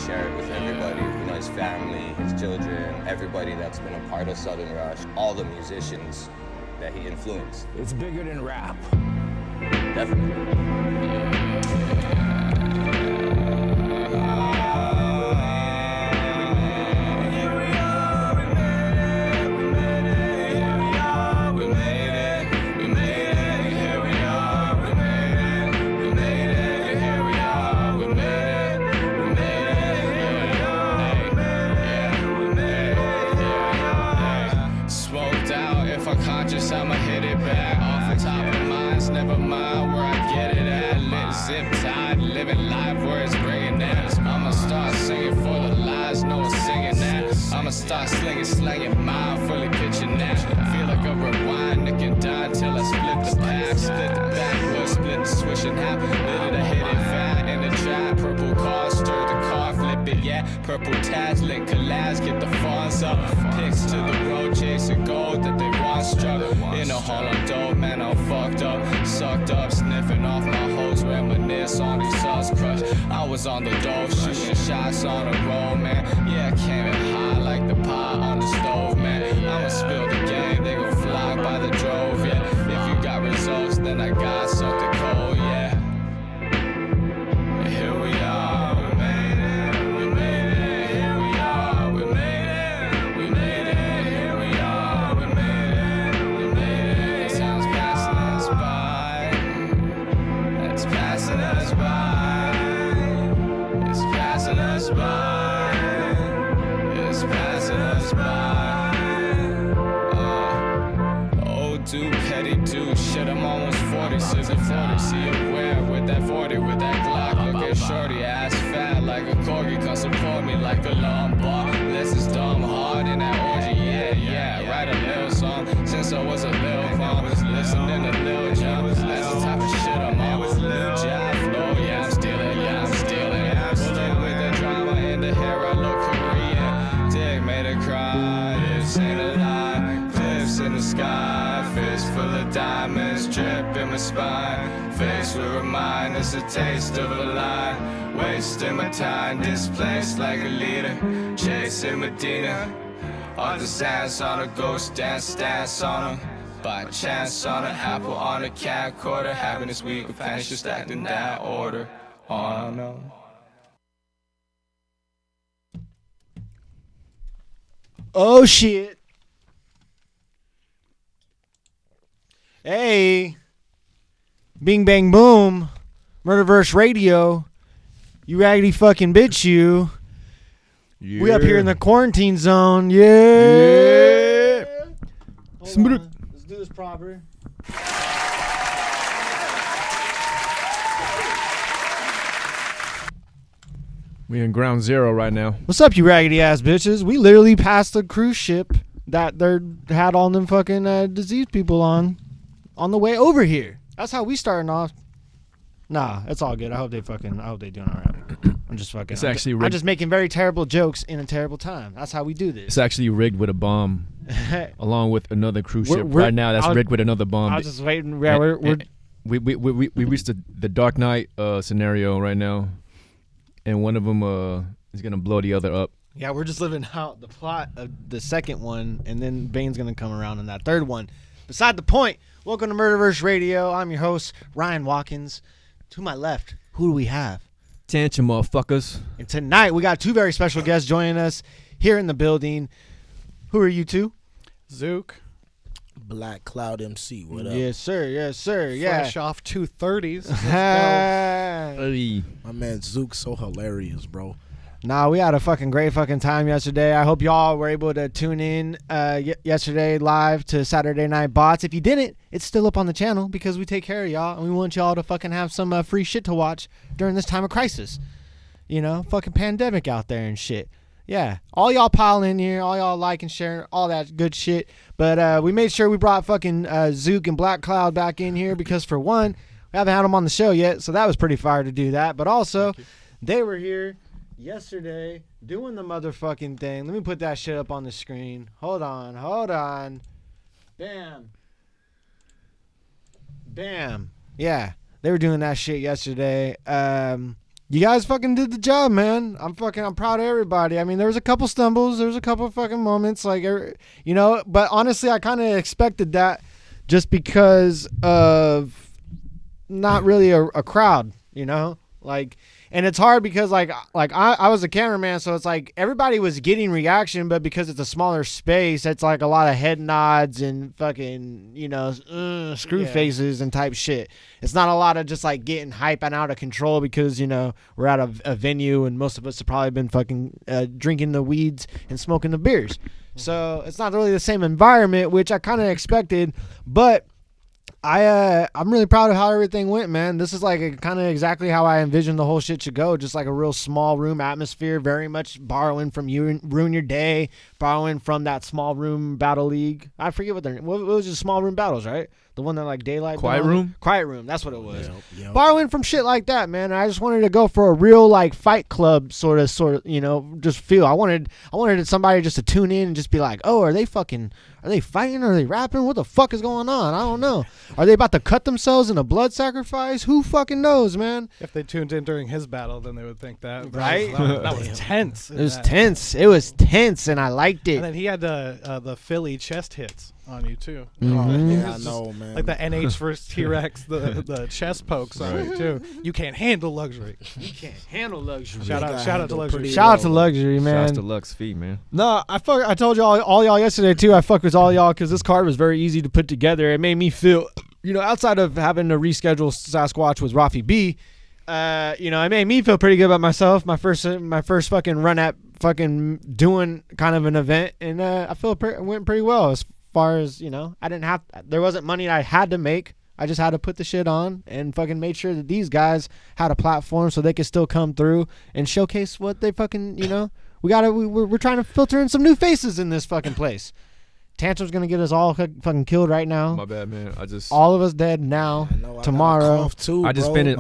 share it with everybody, you know, his family, his children, everybody that's been a part of Southern Rush, all the musicians that he influenced. It's bigger than rap. Definitely. I'ma hit it back off the top of minds, never mind where I get it at. Lit, zip tied, living life where it's bringing that. I'ma start singing for the lies, no one's singing that. I'ma start slanging mind, fully pitching that. Feel like a rewind, Nick and die till I split the pack, split the backwood, split the switch in half. Lit it, I hit it fat in the trap. Purple car, stir the car, flip it, yeah. Purple tats, link collabs, get the funds up. Picks to the road, chasing gold that they want struck. In a hall of dope, man, I'm fucked up. Sucked up, sniffing off my hoes, reminisce on these sauce crush. I was on the dope, shooting shots on the road, man. Yeah, I came in high like the pot on the stove, man. I'ma spill the game, they gon' fly by the drove, yeah. If you got results, then I got something cold, yeah. Here we are, we made it, we made it. Here we are, we made it, we made it. Here we are, we made it, we made it. Time's passing us by, it's passing us by, it's passing us by, it's passing us by. Oh, do petty do shit, I'm almost 40, sipping 40. See you where with that 40, with that Glock, looking shorty, ass fat like a corgi, come support me like a lumbar. This is dumb hard in that orgy, yeah. Write a little song since I was a little mom. Listening to Lil Jon, that's the type of shit I'm on. Lil Jon flow, yeah, I'm stealing. Pull up with the drama in the hair, I look Korean. Dick made her cry, this ain't a lie. Cliffs in the sky, fist full of diamonds, drip in my spine. Face will remind us a taste of a lie. Wasting my time, displaced like a leader. Chasing Medina, all the sands on a ghost dance on her. By chance on an apple on a cat quarter. Happiness week of panic just stacked in that order. On on. Oh shit. Hey. Bing bang boom. Murderverse Radio. You raggedy fucking bitch you. Yeah. We up here in the quarantine zone. Yeah. Hold on. Let's do this proper. We in ground zero right now. What's up, you raggedy ass bitches? We literally passed the cruise ship that they had all them fucking disease people on the way over here. That's how we starting off. Nah, it's all good. I hope they doing all right. I'm just fucking. It's actually rigged. I'm just making very terrible jokes in a terrible time. That's how we do this. It's actually rigged with a bomb, along with another cruise ship. We're- Right now, that's rigged with another bomb. I was just waiting. Yeah, we reached the Dark Knight scenario right now, and one of them is gonna blow the other up. Yeah, we're just living out the plot of the second one, and then Bane's gonna come around in that third one. Beside the point. Welcome to Murderverse Radio. I'm your host, Ryan Watkins. To my left, who do we have? Tantrum, motherfuckers. And tonight, we got two very special guests joining us here in the building. Who are you two? Zuke. BlackcloudMC, what up? Yes, sir. Yes, sir. Fresh off 230s. Hey. My man Zuke's so hilarious, bro. Nah, we had a fucking great fucking time yesterday. I hope y'all were able to tune in yesterday live to Saturday Night BOTZ. If you didn't, it's still up on the channel because we take care of y'all and we want y'all to fucking have some free shit to watch during this time of crisis. You know, fucking pandemic out there and shit. Yeah, all y'all pile in here, all y'all like and share, all that good shit. But we made sure we brought fucking Zuke and Black Cloud back in here because for one, we haven't had them on the show yet, so that was pretty fire to do that. But also, they were here yesterday doing the motherfucking thing. Let me put that shit up on the screen. Hold on. Bam. Yeah, they were doing that shit yesterday. you guys fucking did the job, man. I'm proud of everybody. I mean, there was a couple stumbles, there was a couple fucking moments, like, you know, but honestly, I kind of expected that just because of not really a crowd, you know, like. And it's hard because like I was a cameraman, so it's like everybody was getting reaction, but because it's a smaller space, it's like a lot of head nods and fucking, you know, screw faces and type shit. It's not a lot of just like getting hype and out of control because, you know, we're at a venue and most of us have probably been fucking drinking the weeds and smoking the beers. So it's not really the same environment, which I kind of expected, but I'm really proud of how everything went, man. This is like kind of exactly how I envisioned the whole shit should go. Just like a real small room atmosphere, very much borrowing from you, Ruin Your Day, borrowing from that small room battle league. I forget what was just small room battles, right? The one that like daylight. Quiet Room? Quiet Room, that's what it was. Yep. Borrowing from shit like that, man. I just wanted to go for a real like Fight Club sort of, you know, just feel. I wanted somebody just to tune in and just be like, oh, are they fighting? Are they rapping? What the fuck is going on? I don't know. Are they about to cut themselves in a blood sacrifice? Who fucking knows, man? If they tuned in during his battle, then they would think that. Right? That was tense. It was tense. It was tense, and I liked it. And then he had the Philly chest hits on you, too. Mm-hmm. Yeah, I know, man. Like the NH versus T-Rex, the chest pokes on you, too. You can't handle luxury. You can't handle luxury. Shout out to luxury. Shout out to luxury, man. Shouts to Lux Feet, man. No, I told all y'all yesterday too. I fucked with all y'all because this card was very easy to put together. It made me feel, you know, outside of having to reschedule Sasquatch with Rafi B, you know, it made me feel pretty good about myself. My first fucking run at fucking doing kind of an event, and I feel it went pretty well as far as, you know, there wasn't money I had to make. I just had to put the shit on and fucking made sure that these guys had a platform so they could still come through and showcase what they fucking, you know, we're trying to filter in some new faces in this fucking place. Tantrum's gonna get us all fucking killed right now. My bad, man. All of us dead now. Tomorrow. I just finished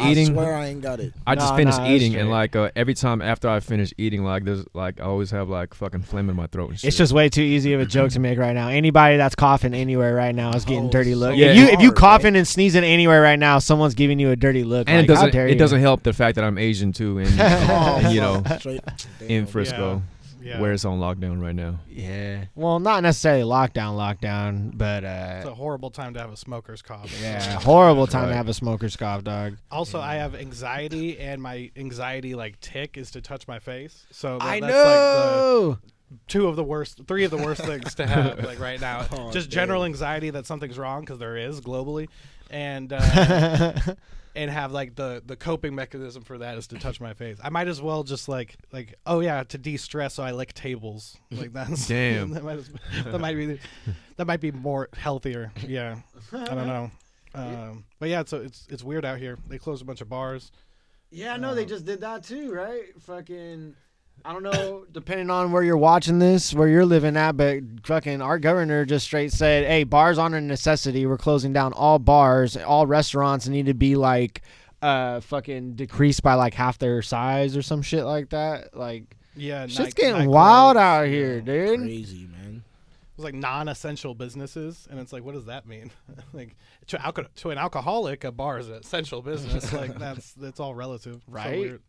eating. I swear I ain't got it. I just finished eating, and like every time after I finish eating, like there's like I always have like fucking phlegm in my throat and shit. It's just way too easy of a joke to make right now. Anybody that's coughing anywhere right now is getting dirty look. Yeah. If you coughing and sneezing anywhere right now, someone's giving you a dirty look. And like, it doesn't help the fact that I'm Asian too, and you know, in Frisco. Yeah. Where it's on lockdown right now. Yeah. Well, not necessarily lockdown, but it's a horrible time to have a smoker's cough. Yeah, horrible time to have a smoker's cough, dog. Also, I have anxiety, and my anxiety like tick is to touch my face. So that's know. Like three of the worst things to have like right now. Just general anxiety that something's wrong, because there is globally, and and have like the coping mechanism for that is to touch my face. I might as well just like oh yeah, to de-stress, so I lick tables. Like that's damn. that might be more healthier. Yeah, I don't know. But yeah, so it's weird out here. They closed a bunch of bars. Yeah, I know they just did that too, right? Fucking, I don't know, depending on where you're watching this, where you're living at, but fucking our governor just straight said, hey, bars aren't a necessity. We're closing down all bars. All restaurants need to be like fucking decreased by like half their size or some shit like that. Like, yeah, shit's getting wild out here, dude. Crazy, man. It's like non-essential businesses, and it's like, what does that mean? Like to an alcoholic, a bar is an essential business. Like that's all relative, right? So weird.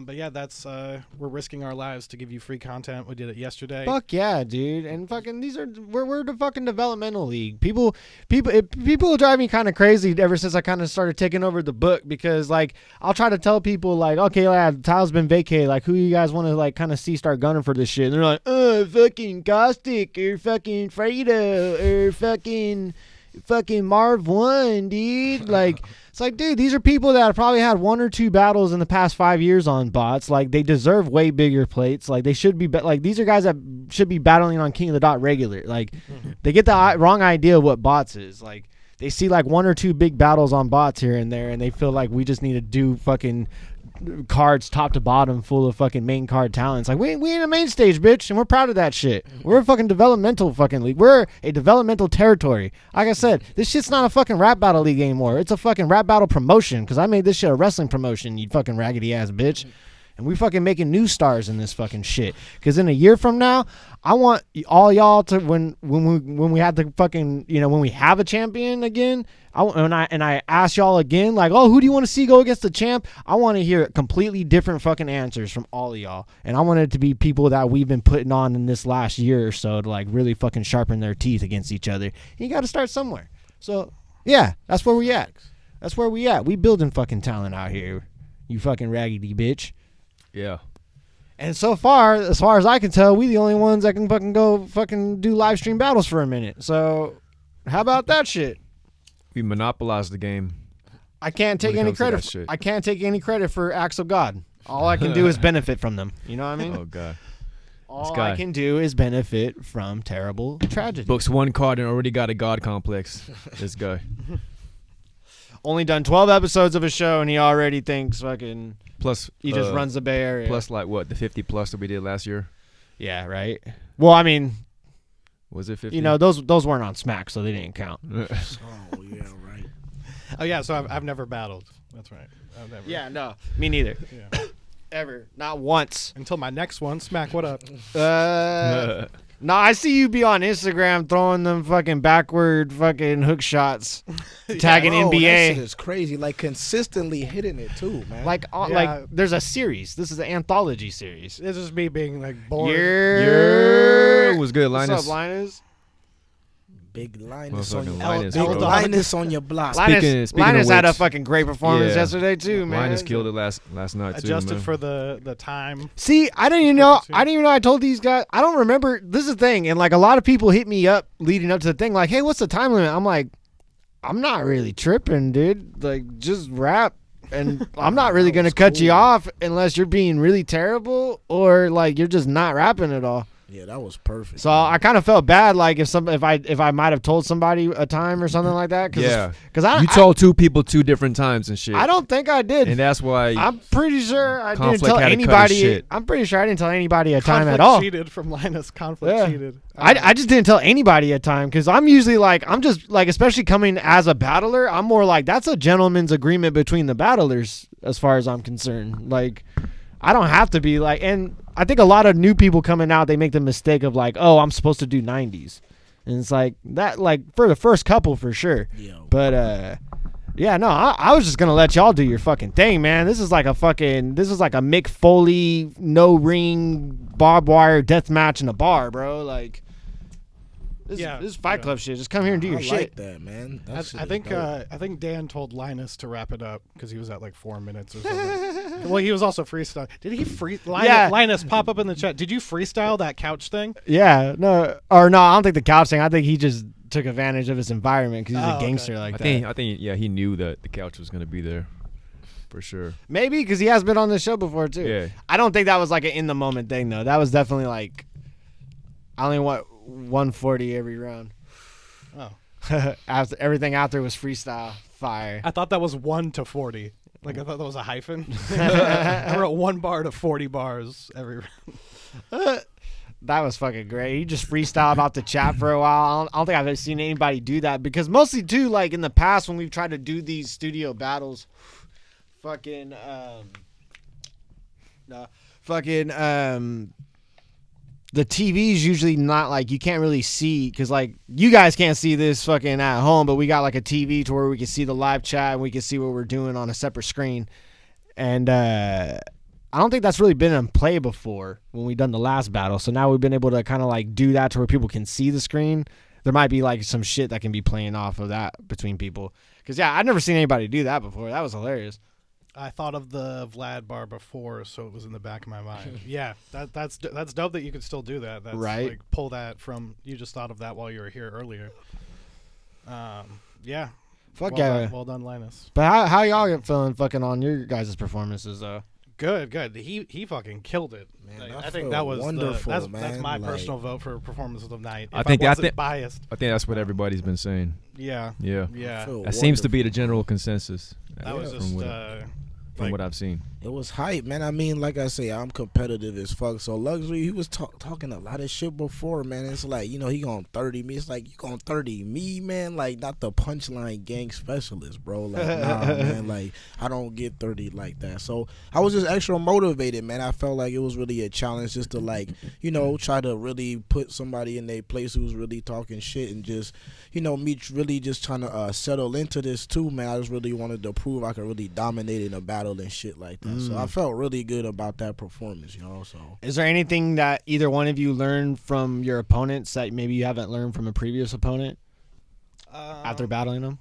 But yeah, that's we're risking our lives to give you free content. We did it yesterday. Fuck yeah, dude! And fucking we're the fucking developmental league. People drive me kind of crazy ever since I kind of started taking over the book, because like I'll try to tell people like, okay, lad, tile's been vacated. Like, who you guys want to like kind of see start gunning for this shit? And they're like, fucking Caustic or fucking Fredo or fucking Marv 1, dude. Like, it's like, dude, these are people that have probably had one or two battles in the past 5 years on bots. Like, they deserve way bigger plates. Like, they should be like, these are guys that should be battling on King of the Dot regular. Like, they get the wrong idea of what bots is. Like, they see like one or two big battles on bots here and there, and they feel like we just need to do fucking cards top to bottom full of fucking main card talents. Like, we ain't a main stage, bitch, and we're proud of that shit. We're a fucking developmental fucking league. We're a developmental territory. Like I said, this shit's not a fucking rap battle league anymore. It's a fucking rap battle promotion, because I made this shit a wrestling promotion, you fucking raggedy ass bitch. And we fucking making new stars in this fucking shit. Because in a year from now, I want all y'all to when we have the fucking when we have a champion again. I ask y'all again like, oh, who do you want to see go against the champ? I want to hear completely different fucking answers from all of y'all, and I want it to be people that we've been putting on in this last year or so to like really fucking sharpen their teeth against each other. And you got to start somewhere. So yeah, that's where we at. That's where we at. We building fucking talent out here. You fucking raggedy bitch. Yeah. And so far as I can tell, we the only ones that can fucking go fucking do live stream battles for a minute. So how about that shit? We monopolized the game. I can't take When it any comes to credit. that shit. I can't take any credit for acts of God. All I can do is benefit from them. You know what I mean? Oh god. All guy. I can do is benefit from terrible tragedy. Books one card and already got a god complex. This guy. Only done 12 episodes of a show and he already thinks fucking Plus he just runs the Bay Area. Plus like what, the 50 plus that we did last year? Yeah, right. Well, I mean, Was it 50? those weren't on Smack, so they didn't count. Oh yeah, right. Oh yeah, so I've never battled. That's right. I've never. Yeah, no, me neither. Yeah. Ever, not once. Until my next one, Smack. What up? No, I see you be on Instagram throwing them fucking backward fucking hook shots, tagging Bro, that shit NBA. is crazy. Like consistently hitting it too, man. Like, Yeah. there's a series. This is an anthology series. It's just me being like bored. Yeah. Was good, What's Linus. up, Linus? big Linus on Motherfucking your Linus, big bro. Linus on your block. Speaking of Linus had a which- fucking great performance Yeah. yesterday too, man. Linus killed it last night too. Adjusted man. for the time. See, I didn't even know. I told these guys. I don't remember. This is the thing, and like a lot of people hit me up leading up to the thing, like, "Hey, what's the time limit?" I'm like, "I'm not really tripping, dude. Like, just rap." And I'm not really gonna cut you off unless you're being really terrible or like you're just not rapping at all. Yeah, that was perfect. So I kind of felt bad, like if I might have told somebody a time or something like that. Because You told two people 2 different times and shit. I don't think I did. And that's why. I'm pretty sure I didn't Conflict tell had to cut his anybody. shit. I'm pretty sure I didn't tell anybody a time Conflict at all. cheated from Linus. Conflict Yeah. cheated. I just didn't tell anybody a time because I'm usually like I'm just like, especially coming as a battler, I'm more like that's a gentleman's agreement between the battlers as far as I'm concerned. Like I don't have to be like, and I think a lot of new people coming out, they make the mistake of like, oh, I'm supposed to do 90s, and it's like that, like for the first couple for sure. Yo. But yeah, no, I was just gonna let y'all do your fucking thing, man. This is like a Mick Foley no ring barbed wire death match in a bar, bro. Like this is Fight Club shit. Just come here and do your I shit. like that, man. That shit I is think dope. I think Dan told Linus to wrap it up because he was at like 4 minutes or something. Well, he was also freestyle. Did he Yeah. Linus, pop up in the chat. Did you freestyle that couch thing? Yeah, no, I don't think the couch thing. I think he just took advantage of his environment because he's Oh, a gangster okay. like I that. think yeah, he knew that the couch was gonna be there, for sure. Maybe because he has been on this show before too. Yeah. I don't think that was like an in the moment thing though. That was definitely like I only want 140 every round. Oh, After everything out there was freestyle fire. I thought that was 1 to 40. Like I thought that was a hyphen. I wrote 1 bar to 40 bars every round. That was fucking great. He just freestyled off the chat for a while. I don't think I've ever seen anybody do that because mostly too, like in the past when we've tried to do these studio battles, the TV's usually not like you can't really see because like you guys can't see this fucking at home, but we got like a TV to where we can see the live chat and we can see what we're doing on a separate screen. And I don't think that's really been in play before when we done the last battle. So now we've been able to kind of like do that to where people can see the screen. There might be like some shit that can be playing off of that between people. Because yeah, I've never seen anybody do that before. That was hilarious. I thought of the Vlad bar before, so it was in the back of my mind. Yeah, that's dope that you could still do that. That's Right. Like pull that from. You just thought of that while you were here earlier. Yeah. Fuck well yeah. Done, well done, Linus. But how y'all feeling fucking on your guys' performances though? Good. He fucking killed it. Man, Like, I I think feel that was wonderful, that's man. my Like- personal vote for performance of the night. I If think- I I wasn't think- biased. I think that's what everybody's been saying. Yeah. Yeah. Yeah. I feel That seems to be the wonderful. general consensus. That was from just what- from what I've seen. It was hype, man. I mean, like I say, I'm competitive as fuck. So Luxury, he was talking a lot of shit before, man. It's like, you know, he gonna 30 me. It's like, you gonna 30 me, man? Like, not the punchline gang specialist, bro. Like, nah, man. Like, I don't get 30 like that. So I was just extra motivated, man. I felt like it was really a challenge just to, like, you know, try to really put somebody in their place who's really talking shit and just, you know, me really just trying to settle into this too, man. I just really wanted to prove I could really dominate in a battle and shit like that. So I felt really good about that performance, you know. So is there anything that either one of you learned from your opponents that maybe you haven't learned from a previous opponent after battling them?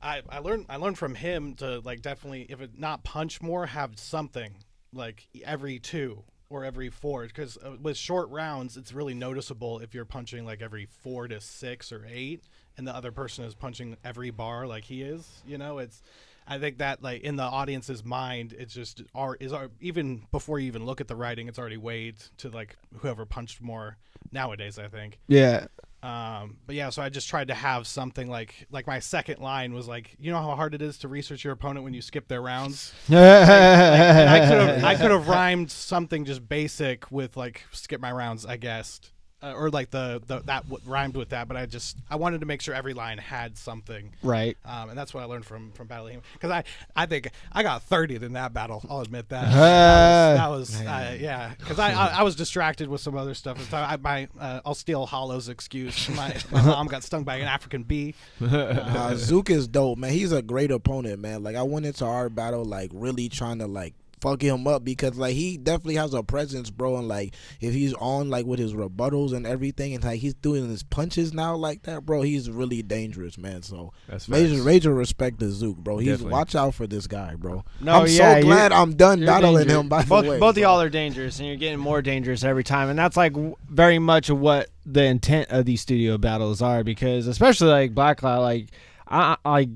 I learned from him to, like, definitely, if it not punch more, have something like every 2 or every 4, because with short rounds it's really noticeable if you're punching like every 4 to 6 or 8 and the other person is punching every bar like he is, you know. I think that, like, in the audience's mind, it's just even before you even look at the writing, it's already weighed to, like, whoever punched more nowadays, I think. Yeah. But yeah, so I just tried to have something like my second line was like, you know how hard it is to research your opponent when you skip their rounds? And I could have rhymed something just basic with, like, skip my rounds, I guessed. Or like that rhymed with that, but I wanted to make sure every line had something, right? And that's what I learned from battling him, because I think I got 30th in that battle. I'll admit that. That was yeah, because I was distracted with some other stuff. I'll steal Hollow's excuse. My mom got stung by an African bee. Zuke is dope, man. He's a great opponent, man. Like, I went into our battle like really trying to, like, fuck him up, because, like, he definitely has a presence, bro, and, like, if he's on, like, with his rebuttals and everything, and, like, he's doing his punches now like that, bro, he's really dangerous, man. So major respect to Zuke, bro. Watch out for this guy, bro. I'm so glad I'm done battling him, by the way. Both of y'all are dangerous, and you're getting more dangerous every time, and that's, like, very much what the intent of these studio battles are, because especially, like, BlackCloud, like, I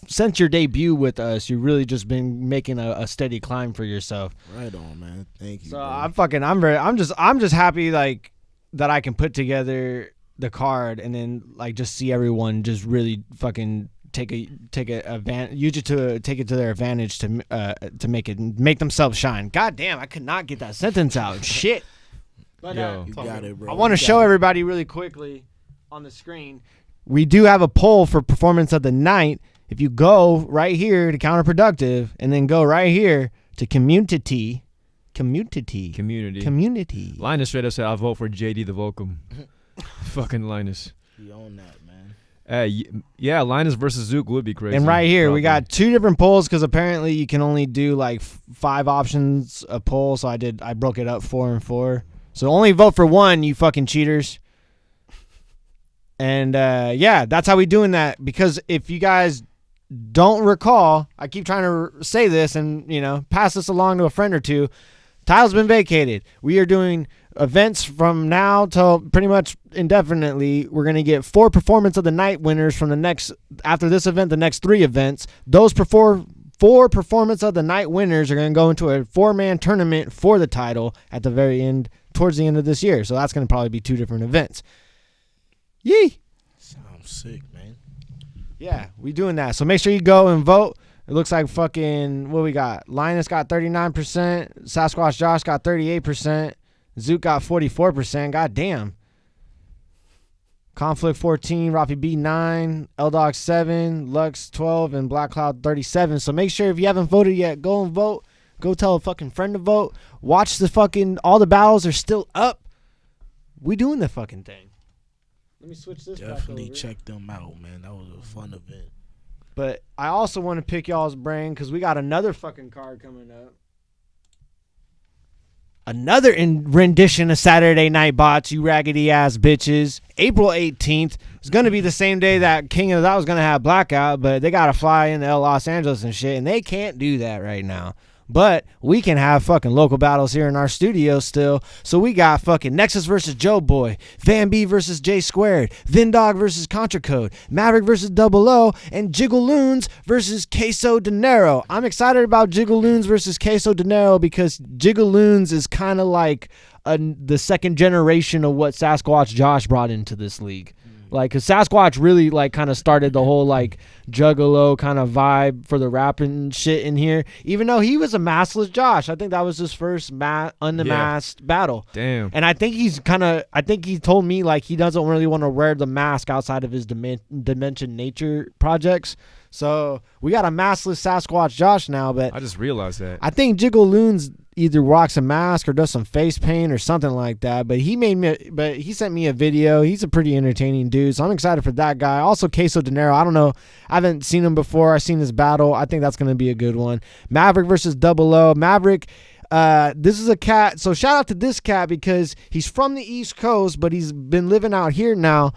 since your debut with us, you've really just been making a steady climb for yourself. Right on, man. Thank you. So bro. I'm just happy, like, that I can put together the card and then, like, just see everyone just really fucking take it advantage, use it to take it to their advantage to make themselves shine. God damn, I could not get that sentence out. Shit. But you got it, bro. I want to show everybody really quickly on the screen. We do have a poll for performance of the night. If you go right here to counterproductive and then go right here to community. Linus straight up said, I'll vote for JD the Volcom. Fucking Linus. You own that, man. Yeah, Linus versus Zuke would be crazy. And right here, we got 2 different polls, because apparently you can only do, like, 5 options a poll. So I broke it up 4 and 4. So only vote for 1, you fucking cheaters. And yeah, that's how we doing that, because if you guys don't recall, I keep trying to say this and, you know, pass this along to a friend or two. Title's been vacated. We are doing events from now till pretty much indefinitely. We're going to get 4 performance of the night winners from after this event, the next 3 events. Those 4 performance of the night winners are going to go into a 4-man tournament for the title at the very end, towards the end of this year. So that's going to probably be 2 different events. Yee. Sounds sick, man. Yeah, we doing that. So make sure you go and vote. It looks like fucking, what we got? Linus got 39%. Sasquatch Josh got 38%. Zuke got 44%. God damn. Conflict 14, Rafi B 9, L-Dog 7, Lux 12, and BlackCloud 37. So make sure if you haven't voted yet, go and vote. Go tell a fucking friend to vote. Watch the fucking, all the battles are still up. We doing the fucking thing. Let me switch this back over. Definitely check them out, man. That was a fun event. But I also want to pick y'all's brain, because we got another fucking card coming up. Another rendition of Saturday Night Bots, you raggedy ass bitches. April 18th. It's going to be the same day that King of That was going to have Blackout, but they got to fly into Los Angeles and shit, and they can't do that right now. But we can have fucking local battles here in our studio still. So we got fucking Nexus versus Joe Boy, Van B versus J Squared, Vindog versus Contra Code, Maverick versus Double O, and Jiggaloons versus Queso Dinero. I'm excited about Jiggaloons versus Queso Dinero, because Jiggaloons is kind of like the second generation of what Sasquatch Josh brought into this league. Like, cause Sasquatch really like kind of started the whole like Juggalo kind of vibe for the rapping shit in here. Even though he was a maskless Josh, I think that was his first unmasked battle. Damn. And I think I think he told me like he doesn't really want to wear the mask outside of his Dimension Nature projects. So we got a maskless Sasquatch Josh now, but I just realized that. I think Jiggle Loons either rocks a mask or does some face paint or something like that. But he sent me a video. He's a pretty entertaining dude, so I'm excited for that guy. Also, Queso Dinero. I don't know. I haven't seen him before. I've seen his battle. I think that's going to be a good one. Maverick versus Double O. Maverick. This is a cat. So shout out to this cat because he's from the East Coast, but he's been living out here now.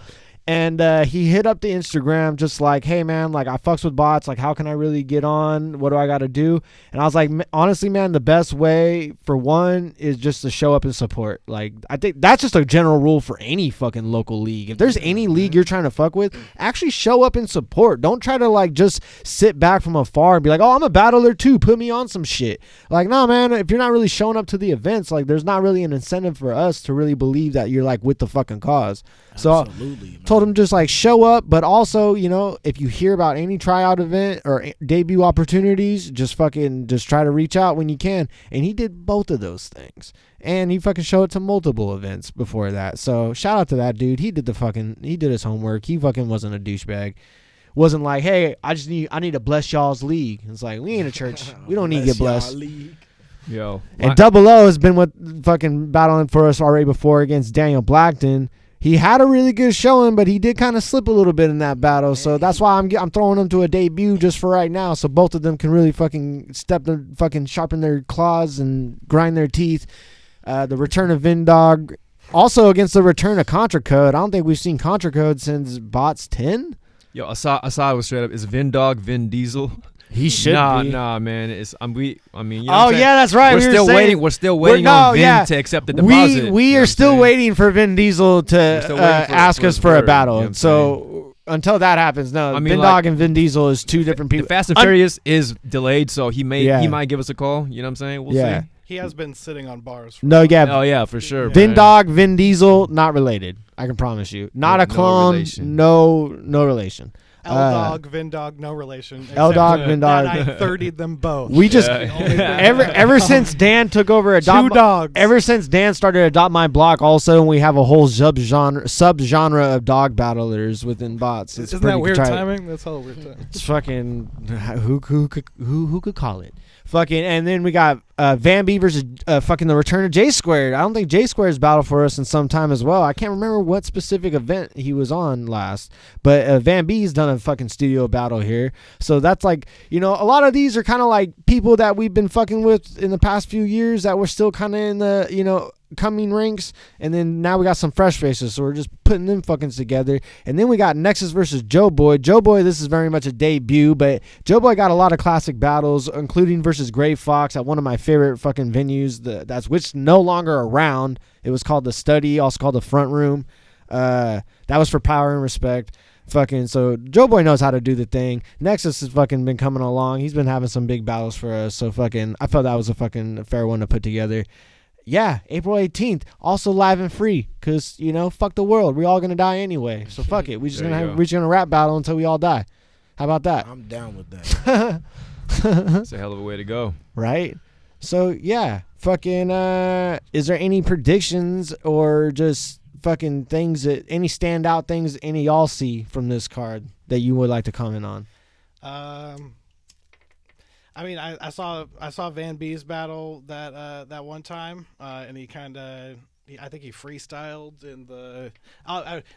And he hit up the Instagram just like, hey, man, like I fucks with bots. Like, how can I really get on? What do I got to do? And I was like, honestly, man, the best way for one is just to show up and support. Like, I think that's just a general rule for any fucking local league. If there's any league you're trying to fuck with, actually show up and support. Don't try to like just sit back from afar and be like, oh, I'm a battler too. Put me on some shit. Like, no, man, if you're not really showing up to the events, like there's not really an incentive for us to really believe that you're like with the fucking cause. So told him just like show up, but also, you know, if you hear about any tryout event or debut opportunities, just try to reach out when you can. And he did both of those things. And he fucking showed up to multiple events before that. So shout out to that dude. He did his homework. He fucking wasn't a douchebag. Wasn't like, hey, I need to bless y'all's league. It's like, we ain't a church. We don't need to get blessed. Yo. And Double O has been with fucking battling for us already before against Daniel Blackton. He had a really good showing, but he did kind of slip a little bit in that battle. So that's why I'm throwing him to a debut just for right now, so both of them can really fucking sharpen their claws and grind their teeth. The return of Vindog, also against the return of Contra Code. I don't think we've seen Contra Code since BOTZ 10. Yo, Assad was straight up. Is Vindog Vin Diesel? He should be. Nah, man. You know oh yeah, that's right. We're still waiting on Vin to accept the deposit. We are still waiting for Vin Diesel to ask us for a battle. You know so until that happens, no. Vin Dog and Vin Diesel is two different people. The Fast and Furious is delayed, so he might give us a call. You know what I'm saying? We'll see. He has been sitting on bars. Oh yeah, for sure. Vin Dog, Vin Diesel, not related. I can promise you. Not a clone. No relation. L-Dog, Vindog, no relation. L-Dog, Vindog. I 30'd them both. We just ever since Dan took over ever since Dan started Adopt My Block, also we have a whole subgenre of dog battlers within bots. Isn't that weird timing? That's all weird timing. It's fucking who could call it? Fucking, and then we got Van B versus fucking the return of J Squared. I don't think J Squared's battled for us in some time as well. I can't remember what specific event he was on last, but Van B's done a fucking studio battle here. So that's like, you know, a lot of these are kind of like people that we've been fucking with in the past few years that we're still kind of in the, you know, coming ranks, and then now we got some fresh faces, so we're just putting them fuckings together. And then we got Nexus versus Joe Boy. This is very much a debut, but Joe Boy got a lot of classic battles, including versus Gray Fox at one of my favorite fucking venues that's which no longer around. It was called The Study, also called The Front Room. That was for Power and Respect. Fucking, so Joe Boy knows how to do the thing. Nexus has fucking been coming along. He's been having some big battles for us, so fucking I felt that was a fucking fair one to put together. Yeah, April 18th, also live and free, because, you know, fuck the world. We're all going to die anyway. So fuck it. We're just going to rap battle until we all die. How about that? I'm down with that. It's a hell of a way to go. Right? So, yeah, fucking, is there any predictions or just fucking things any standout things any of y'all see from this card that you would like to comment on? I mean, I saw Van B's battle that one time, and he kind of, I think he freestyled in the.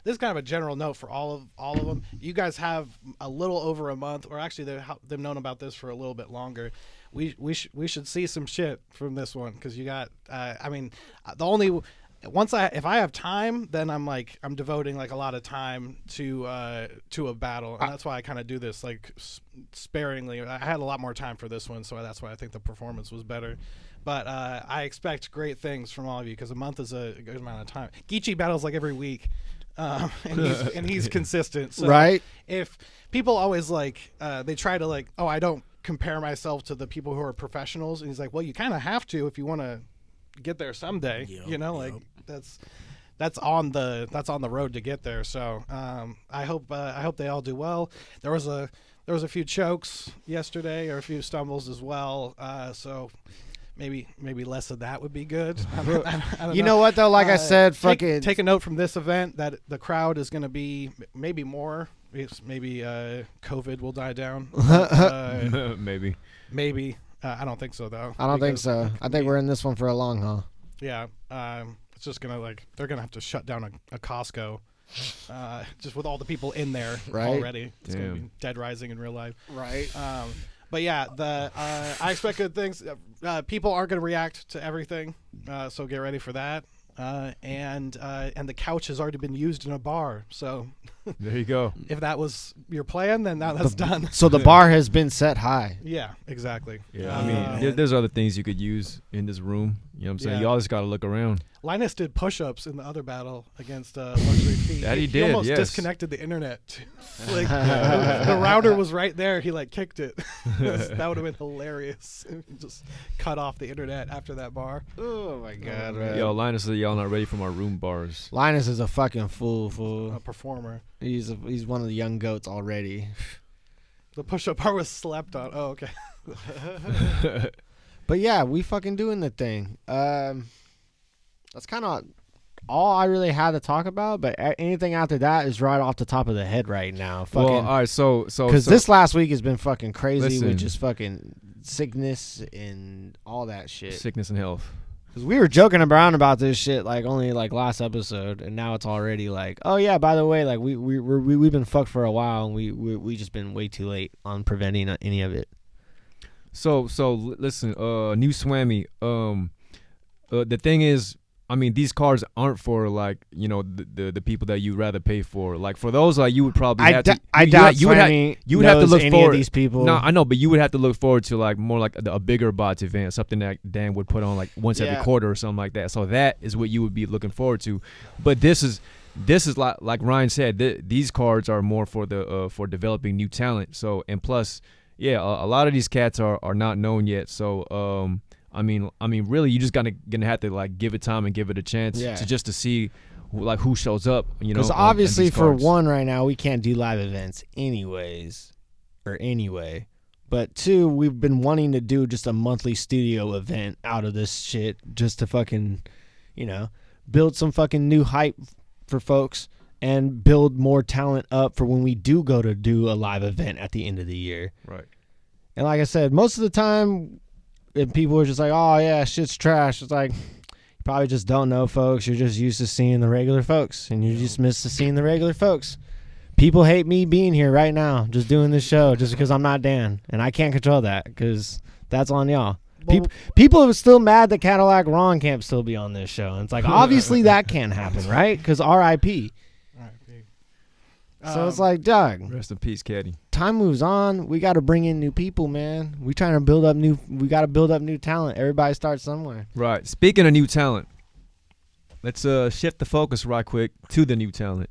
This is kind of a general note for all of them. You guys have a little over a month, or actually they've known about this for a little bit longer. We should see some shit from this one, because you got. I mean, the only. If I have time, then I'm devoting like a lot of time to a battle, and that's why I kind of do this like sparingly. I had a lot more time for this one, so that's why I think the performance was better. But I expect great things from all of you, because a month is a good amount of time. Geechee battles like every week, and he's consistent. So right. If people always they try to I don't compare myself to the people who are professionals, and he's like, well, you kind of have to if you want to get there someday. That's that's on the road to get there. So I hope they all do well. There was a few chokes yesterday, or a few stumbles as well. So maybe less of that would be good. I don't You know what though? Like I said, take a note from this event that the crowd is going to be maybe more. Maybe COVID will die down. Maybe. Maybe. I don't think so though. I don't think so. I think we're in this one for a long haul. Yeah. It's just gonna they're gonna have to shut down a Costco, just with all the people in there already. It's gonna be Dead Rising in real life. Right. But yeah, I expect good things. People aren't gonna react to everything, so get ready for that. And the couch has already been used in a bar. So there you go. If that was your plan, then now that's done. So the bar has been set high. Yeah, exactly. Yeah, I mean, there's other things you could use in this room. You know what I'm saying? Yeah. You always got to look around. Linus did push-ups in the other battle against Luxury Feet. That he He did, almost yes. disconnected the internet. Like the router was right there. He like kicked it. That would have been hilarious. Just cut off the internet after that bar. Oh my god, man. Yo, Linus said y'all not ready for my room bars. Linus is a fucking fool. A performer. He's one of the young goats already. The push-up bar was slept on. Oh, okay. But yeah, we fucking doing the thing. That's kind of all I really had to talk about. But anything after that is right off the top of the head right now. Fucking, Well, all right, so because this last week has been fucking crazy Listen. with just fucking sickness and all that shit. sickness and health. Because we were joking around about this shit like only like last episode, and now it's already like, oh yeah, by the way, like we've been fucked for a while, and we just been way too late on preventing any of it. So listen, new Swammy. The thing is, I mean, these cards aren't for like, you know, the people that you'd rather pay for. Like for those, like you would probably have to. I doubt you would have to look any forward. of these people. No, I know, but you would have to look forward to like more like a bigger BOTZ event, something that Dan would put on like once every quarter or something like that. So that is what you would be looking forward to. But this is like Ryan said. These cards are more for the for developing new talent. So and plus, yeah, a lot of these cats are not known yet. So I mean, really, you just gonna have to like give it time and give it a chance to see like who shows up. You know, because obviously for one, right now we can't do live events anyways, or anyway. But two, we've been wanting to do just a monthly studio event out of this shit, just to fucking, you know, build some fucking new hype for folks and build more talent up for when we do go to do a live event at the end of the year. Right. And like I said, most of the time, and people are just like, oh, yeah, shit's trash. It's like, you probably just don't know, folks. You're just used to seeing the regular folks, and you just miss seeing the regular folks. People hate me being here right now, just doing this show, just because I'm not Dan. And I can't control that, because that's on y'all. People are still mad that Cadillac Ron can't still be on this show. And it's like, obviously that can't happen, right? Because R.I.P. So it's like, Doug. Rest in peace, Caddy. Time moves on. We got to bring in new people, man. We trying to build up we got to build up new talent. Everybody starts somewhere. Right. Speaking of new talent, let's shift the focus right quick to the new talent.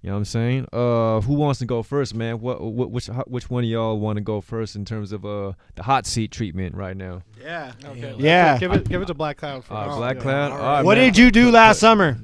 You know what I'm saying? Who wants to go first, man? Which one of y'all want to go first in terms of the hot seat treatment right now? Yeah. Okay. Yeah. Give it to Black Cloud first. Black Cloud. All All right, What man. did you do last summer?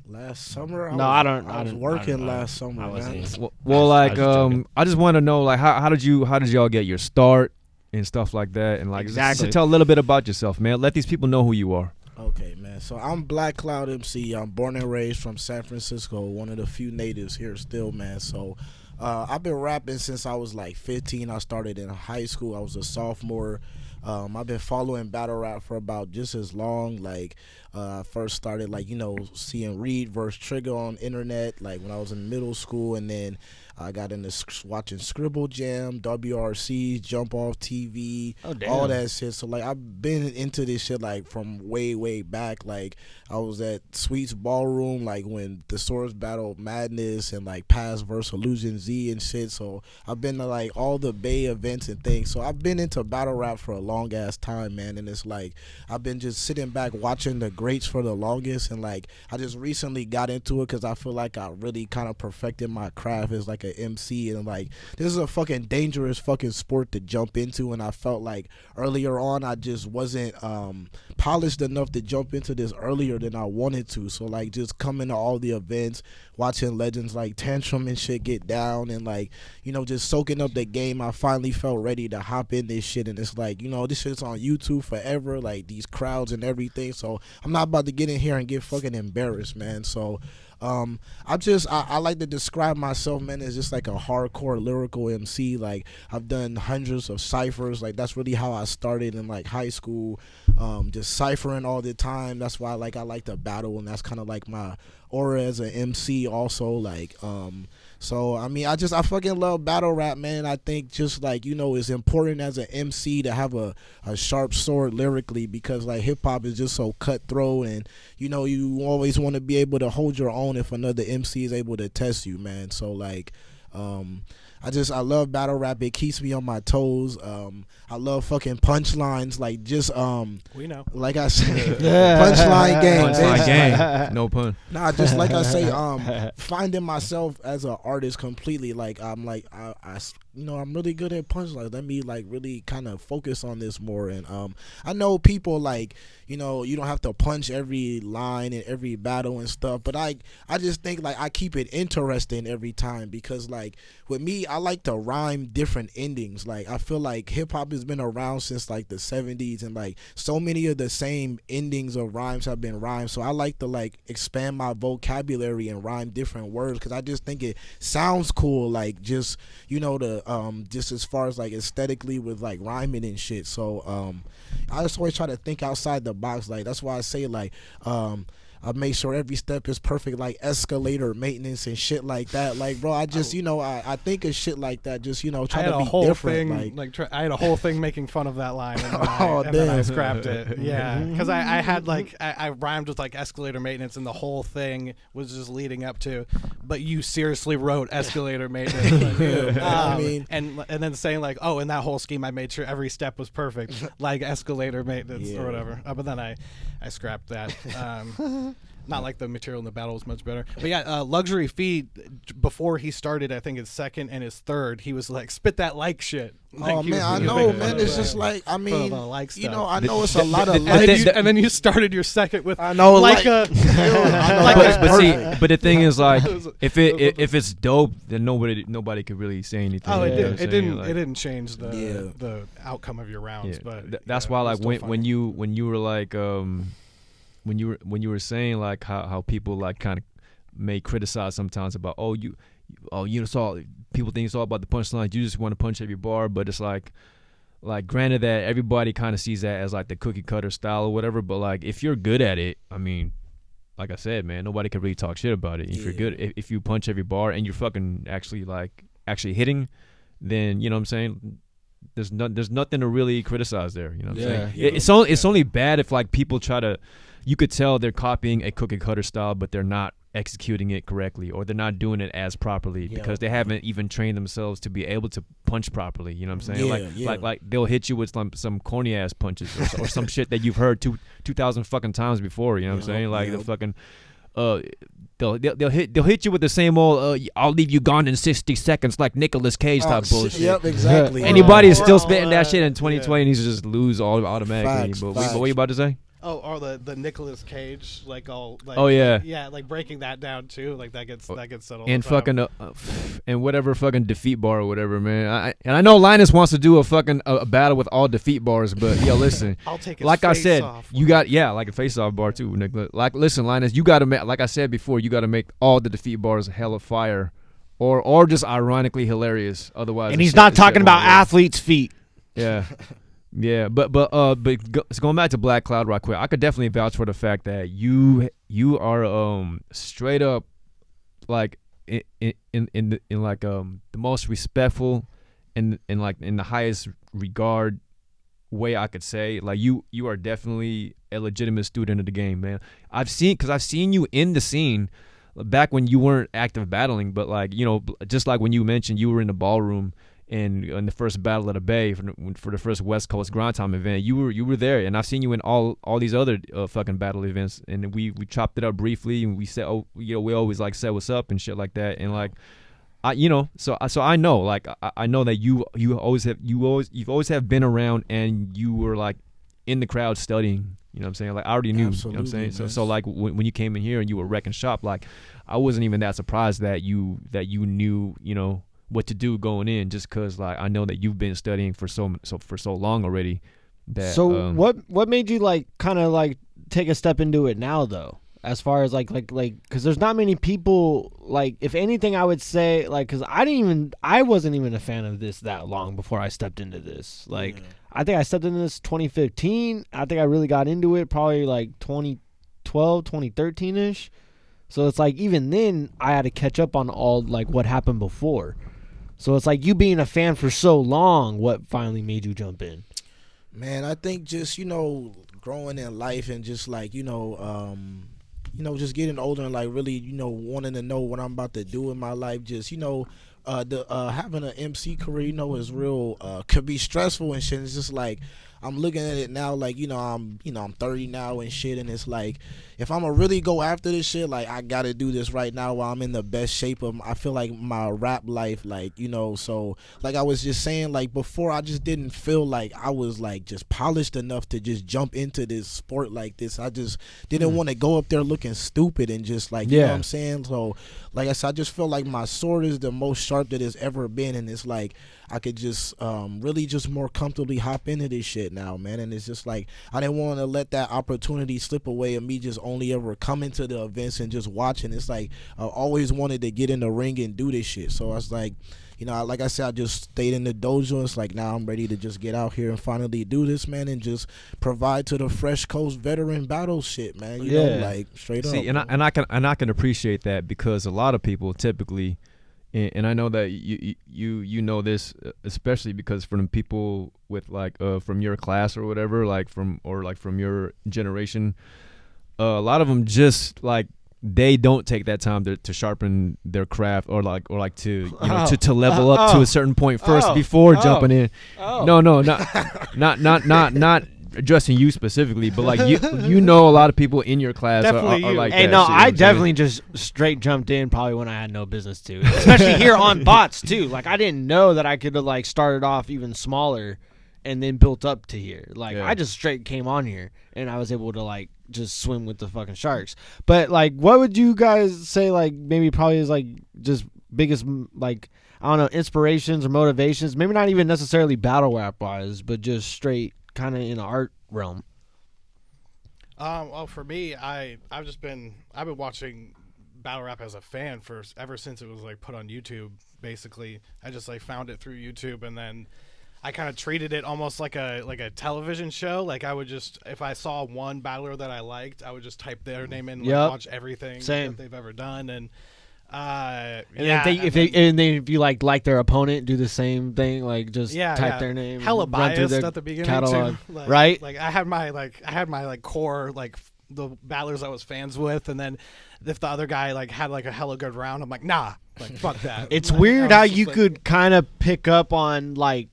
Last summer, I was working last summer, man. Well, like, I was joking. I just want to know, like, how did y'all get your start and stuff like that, and like, Exactly. just tell a little bit about yourself, man. Let these people know who you are. Okay, man. So I'm BlackcloudMC. I'm born and raised from San Francisco, one of the few natives here still, man. So I've been rapping since I was like 15. I started in high school. I was a sophomore. I've been following battle rap for about just as long. Like, I first started, like, you know, seeing Reed versus Trigger on internet, like, when I was in middle school. And then I got into watching Scribble Jam, WRC, Jump Off TV, all that shit. So, like, I've been into this shit, like, from way, way back. Like, I was at Sweet's Ballroom, like, when the Source battled Madness and, like, Past versus Illusion BOTZ and shit. So I've been to like all the Bay events and things. So I've been into battle rap for a long ass time, man. And it's like I've been just sitting back watching the greats for the longest, and like I just recently got into it because I feel like I really kind of perfected my craft as like an MC, and like this is a fucking dangerous fucking sport to jump into, and I felt like earlier on I just wasn't polished enough to jump into this earlier than I wanted to. So like just coming to all the events, watching legends like Tantrum and shit get down, and like, you know, just soaking up the game, I finally felt ready to hop in this shit. And it's like, you know, this shit's on YouTube forever, like these crowds and everything, so I'm not about to get in here and get fucking embarrassed, man. So I like to describe myself, man, as just like a hardcore lyrical MC. Like I've done hundreds of ciphers. Like that's really how I started in like high school, just ciphering all the time. That's why I like to battle, and that's kind of like my aura as an MC also. Like so I mean I fucking love battle rap, man. I think just like, you know, it's important as an MC to have a sharp sword lyrically, because like hip hop is just so cutthroat, and you know you always want to be able to hold your own if another MC is able to test you, man. So like I love battle rap. It keeps me on my toes. I love fucking punchlines, like just we know, like I said, punchline game. Punchline game. No pun. Nah, just like I say, finding myself as an artist completely. Like I'm like I you know, I'm really good at punchlines. Let me like really kind of focus on this more. And I know people like, you know, you don't have to punch every line in every battle and stuff, but I just think like I keep it interesting every time, because like with me, I like to rhyme different endings. Like I feel like hip hop has been around since like the 70s, and like so many of the same endings of rhymes have been rhymed. So I like to like expand my vocabulary and rhyme different words, because I just think it sounds cool. Like just, you know, the just as far as like aesthetically with like rhyming and shit. So I just always try to think outside the box. Like that's why I say like I make sure every step is perfect, like escalator maintenance and shit like that. Like, bro, I just, you know, I think of shit like that. Just, you know, try to be different. I had a whole thing making fun of that line, and then I scrapped it. Yeah, because I had like I rhymed with like escalator maintenance, and the whole thing was just leading up to. But you seriously wrote escalator maintenance. Like, I mean, and then saying like, oh, in that whole scheme, I made sure every step was perfect, like escalator maintenance or whatever. But then I scrapped that. Not like the material in the battle was much better. But yeah, Luxury Feed, before he started, I think his second and his third, he was like, spit that like shit. Like, oh, man, I know, man. It's just like, I mean, you know, I know it's a lot of and then you started your second with, I know, like a... But the thing is, like, if it's dope, then nobody could really say anything. Oh, it didn't change the outcome of your rounds. Yeah. But that's why, like, when you were like, when you were saying like how people like kind of may criticize sometimes about you saw people think it's all about the punchline, you just want to punch every bar, but it's like granted that everybody kind of sees that as like the cookie cutter style or whatever, but like if you're good at it, I mean, like I said, man, nobody can really talk shit about it. If you're good, if you punch every bar and you're fucking actually hitting, then you know what I'm saying, there's nothing to really criticize there. You know what I'm saying? It's only bad if like people try to. You could tell they're copying a cookie cutter style, but they're not executing it correctly, or they're not doing it as properly because they haven't even trained themselves to be able to punch properly. You know what I'm saying? Like they'll hit you with some corny ass punches or some shit that you've heard 2,000 fucking times before. You know what I'm saying? Like the fucking they'll hit you with the same old I'll leave you gone in 60 seconds like Nicolas Cage type bullshit. Yep, exactly. Anybody is still spitting that shit in 2020 needs to just lose all automatically. Facts, But what were you about to say? Oh, or the Nicolas Cage, like all. Like, oh yeah. Yeah, like breaking that down too, like that gets settled. And fucking and whatever fucking defeat bar or whatever, man. I know Linus wants to do a fucking a battle with all defeat bars, but yo, listen. I'll take his like I face said, off. you got like a face off bar too, Nicholas. Like listen, Linus, you got to like I said before, you got to make all the defeat bars hella fire, or just ironically hilarious. Otherwise, and he's not talking about athletes' feet. Yeah. Yeah, but going back to Black Cloud right quick, I could definitely vouch for the fact that you are straight up like in like the most respectful and like in the highest regard way I could say. Like you are definitely a legitimate student of the game, man. I've seen you in the scene. back when you weren't active battling, but like, you know, just like when you mentioned you were in the ballroom and in the first Battle of the Bay for the first West Coast Grind Time event, you were there, and I've seen you in all these other fucking battle events, and we chopped it up briefly, and we said, oh, you know, we always like said what's up and shit like that, and like, you know, so I know, like, I know that you've always have been around, and you were like in the crowd studying. You know what I'm saying? Like, I already knew. Absolutely, you know what I'm saying? man. So like when you came in here and you were wrecking shop, like, I wasn't even that surprised that you knew, you know, what to do going in, just because like I know that you've been studying for so long already. That, so what made you like kind of like take a step into it now though? As far as like because there's not many people, like, if anything I would say, like, because I wasn't even a fan of this that long before I stepped into this. Like, I think I stepped into this 2015. I think I really got into it probably like 2012, 2013-ish. So it's like even then I had to catch up on all like what happened before. So it's like you being a fan for so long, what finally made you jump in? Man, I think just, you know, growing in life and just like, you know, just getting older and like really, you know, wanting to know what I'm about to do in my life. Just, you know, having an MC career, you know, is real, could be stressful and shit. It's just like, I'm looking at it now, like, I'm 30 now and shit, and it's like, if I'm gonna really go after this shit, like, I gotta do this right now while I'm in the best shape of, I feel like, my rap life, like, so, like I was just saying, like, before I just didn't feel like I was, like, just polished enough to just jump into this sport like this. I just didn't want to go up there looking stupid and just, like, you know what I'm saying? So, like I said, I just feel like my sword is the most sharp that it's ever been, and it's like, I could just really just more comfortably hop into this shit now, man. And it's just like, I didn't want to let that opportunity slip away of me just only ever coming to the events and just watching. It's like, I always wanted to get in the ring and do this shit. So I was like, you know, like I said, I just stayed in the dojo. It's like, now I'm ready to just get out here and finally do this, man, and just provide to the Fresh Coast veteran battle shit, man. You know, like, straight up. See, and I can appreciate that, because a lot of people typically, and I know that you know this, especially because from people with like from your class or whatever, like from your generation, a lot of them just like, they don't take that time to sharpen their craft or to to level up to a certain point first before jumping in. No, not addressing you specifically, but like you know, a lot of people in your class are like hey, that. no, shit, I definitely just straight jumped in probably when I had no business to, especially here on BOTZ too. Like, I didn't know that I could have like started off even smaller and then built up to here. Like, I just straight came on here and I was able to like just swim with the fucking sharks. But like, what would you guys say, like, maybe probably is like just biggest, like, I don't know, inspirations or motivations, maybe not even necessarily battle rap wise, but just straight kind of in the art realm? Well, for me, I've been watching battle rap as a fan ever since it was like put on YouTube. Basically, I just like found it through YouTube, and then I kind of treated it almost like a television show. Like, I would just, if I saw one battler that I liked, I would just type their name in, and watch everything that they've ever done, and if you like their opponent, do the same thing, like just type their name, hella biased at the beginning catalog too. Like, right? Like, I had my core, like the battlers I was fans with, and then if the other guy like had like a hella good round, I'm like, nah, like, fuck that. It's weird how you could kind of pick up on like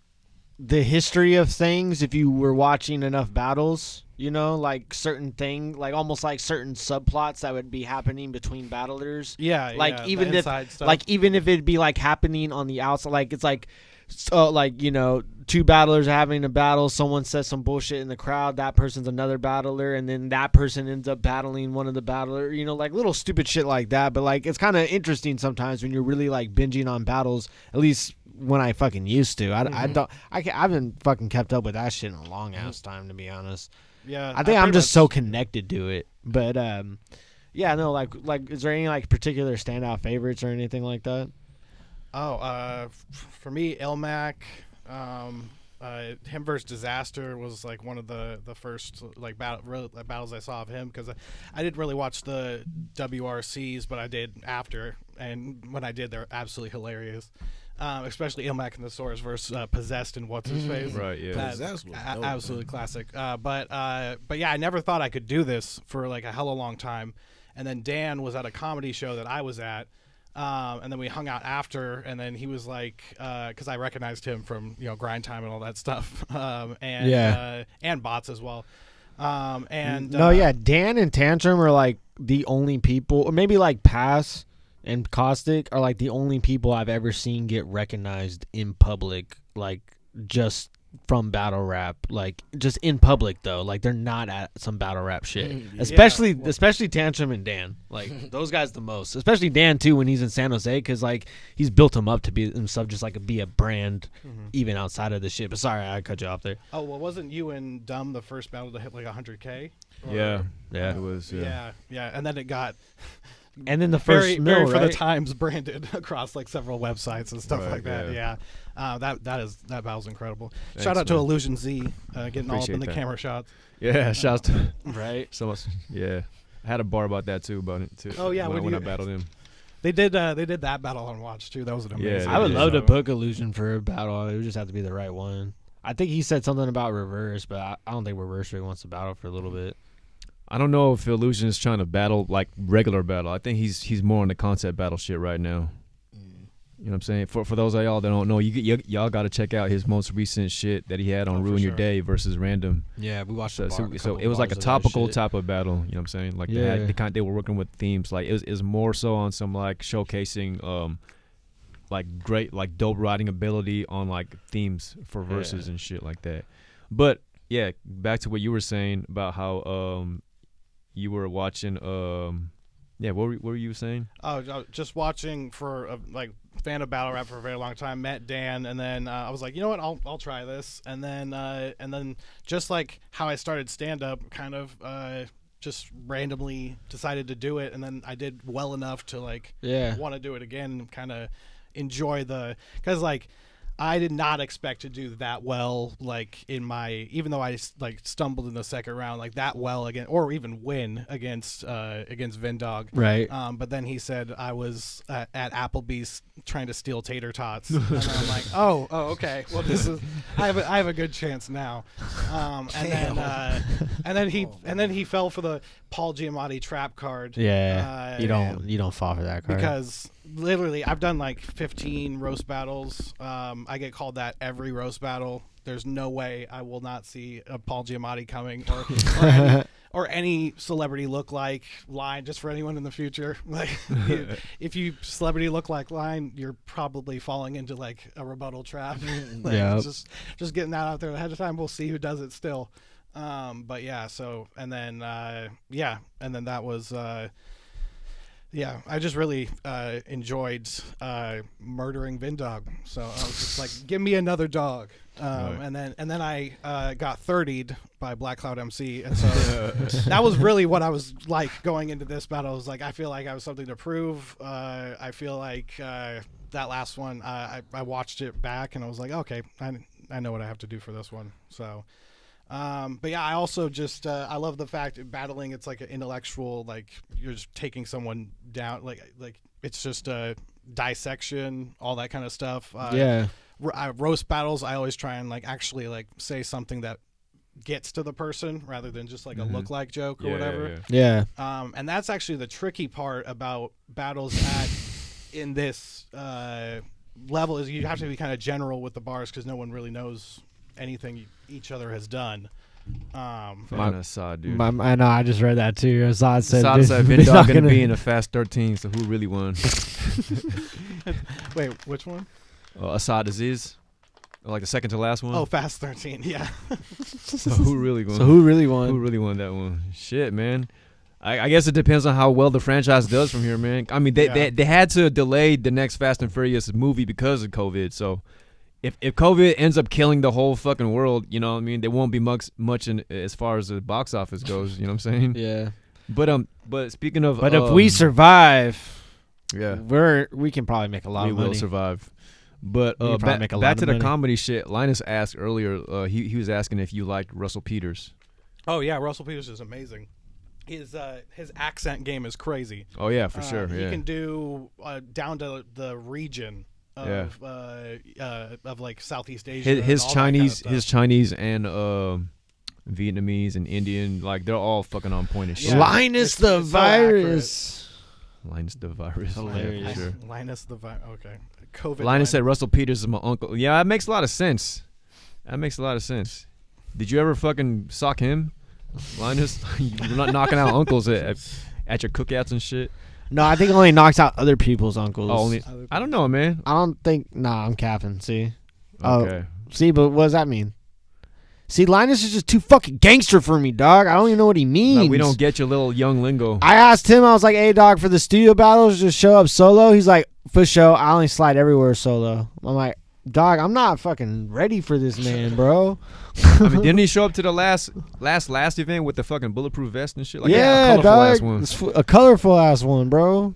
the history of things if you were watching enough battles, you know, like certain thing, like almost like certain subplots that would be happening between battlers. Even if it'd be like happening on the outside, like it's like, like, you know, two battlers are having a battle, someone says some bullshit in the crowd, that person's another battler, and then that person ends up battling one of the battler, you know, like little stupid shit like that. But like, it's kind of interesting sometimes when you're really like binging on battles, at least when I fucking used to. I haven't fucking kept up with that shit in a long ass time, to be honest. Yeah, I think I'm just so connected to it. But yeah, no, like is there any like particular standout favorites or anything like that? For me, Ilmac, him versus Disaster was like one of the first like battles I saw of him, because I didn't really watch the WRCs, but I did after, and when I did, they're absolutely hilarious. Especially Ilmac and the Source versus Possessed and What's His Face. Right, yeah. Possessed was dope, absolutely classic. But yeah, I never thought I could do this for like a hella long time. and then Dan was at a comedy show that I was at. And then we hung out after, and then he was like, because I recognized him from Grind Time and all that stuff, and BOTZ as well. Dan and Tantrum are like the only people, or maybe like Pass and Caustic are like the only people I've ever seen get recognized in public, like just from battle rap, like just in public though, like they're not at some battle rap shit. Especially Tantrum and Dan, like those guys the most. Especially Dan too when he's in San Jose, because like he's built him up to be himself, just like be a brand, even outside of the shit. But sorry, I cut you off there. Oh well, wasn't you and Dumb the first battle to hit like 100K? Yeah, it was. Yeah, and then it got. And then the first very for the Times branded across like several websites and stuff like that. Yeah, that battle's incredible. Thanks, Shout out to man. Illusion Z, getting all up in the that. camera shots. Yeah, shouts to right. so much. Yeah, I had a bar about that too, Oh yeah, when I battled him. They did that battle on Watch too. That was an amazing. Yeah, I would did. love to book Illusion for a battle. It would just have to be the right one. I think he said something about Reverse, but I don't think Reverse really wants to battle for a little bit. I don't know if Illusion is trying to battle like regular battle. I think he's more on the concept battle shit right now. You know what I'm saying? For those of y'all that don't know, y'all got to check out his most recent shit that he had on Ruin Your Day versus Random. Yeah, we watched So it was like a topical type of battle. You know what I'm saying? Like they were working with themes. Like it was more so on some like showcasing like great like dope writing ability on like themes for verses and shit like that. But yeah, back to what you were saying about how you were watching. What were you saying? Oh, just watching for like fan of battle rap for a very long time. Met Dan, and then I was like, you know what, I'll try this. And then just like how I started stand up, kind of just randomly decided to do it, and then I did well enough to like want to do it again, and kind of enjoy because like. I did not expect to do that well, like in even though I like stumbled in the second round, like that well again, or even win against Vindog. Right. But then he said I was at Applebee's trying to steal tater tots, and then I'm like, oh, okay. Well, I have a good chance now. And then he fell for the Paul Giamatti trap card. Yeah. You don't fall for that card because. Literally, I've done like 15 roast battles. I get called that every roast battle. There's no way I will not see a Paul Giamatti coming or any celebrity look-like line, just for anyone in the future. Like, if you celebrity look-like line, you're probably falling into like a rebuttal trap. Just getting that out there ahead of time. We'll see who does it still. But yeah, so and then that was. I just really enjoyed murdering Vindog. So I was just like, give me another dog. And then I got 30'd by BlackcloudMC, and so that was really what I was like going into this battle. I was like, I feel like I have something to prove. I feel like that last one, I watched it back, and I was like, okay, I know what I have to do for this one. So. But yeah, I also just I love the fact that battling, it's like an intellectual, like you're just taking someone down, like it's just a dissection, all that kind of stuff. Roast battles, I always try and like actually like say something that gets to the person rather than just like a look-like joke or whatever. Yeah. And that's actually the tricky part about battles in this level is you have to be kind of general with the bars because no one really knows anything each other has done. Assad, dude. I know. I just read that too. Assad said Vindog gonna be in a Fast 13. So who really won? Wait, which one? Assad Aziz, like the second to last one. Oh, Fast 13. Yeah. So who really won? Who really won? Who really won that one? Shit, man. I guess it depends on how well the franchise does from here, man. I mean, they had to delay the next Fast and Furious movie because of COVID. So. If COVID ends up killing the whole fucking world, you know what I mean, there won't be much in as far as the box office goes, you know what I'm saying? Yeah. But speaking of if we survive, yeah, we can probably make a lot of money. We will survive. But back to the comedy shit, Linus asked earlier, he was asking if you liked Russell Peters. Oh yeah, Russell Peters is amazing. His accent game is crazy. Oh yeah, for sure. He can do down to the region. Of like Southeast Asia. His Chinese and Vietnamese and Indian, like they're all fucking on point as shit. Yeah. Linus the It's so accurate. virus. Linus the virus. Hilarious. Yeah, for sure. Linus the okay. COVID. Linus said Russell Peters is my uncle. Yeah, that makes a lot of sense. That makes a lot of sense. Did you ever fucking sock him, Linus? You're not knocking out uncles at your cookouts and shit. No, I think it only knocks out other people's uncles. Oh, only, I don't know, man. I don't think. Nah, I'm capping. See. Okay. See, but what does that mean? See, Linus is just too fucking gangster for me, dog. I don't even know what he means. No, we don't get your little young lingo. I asked him, I was like, hey, dog, for the studio battles, just show up solo. He's like, for show, I only slide everywhere solo. I'm like, dog, I'm not fucking ready for this man, bro. I mean, didn't he show up to the last event with the fucking bulletproof vest and shit? Like, yeah, a colorful dog. ass one. It's a colorful ass one, bro.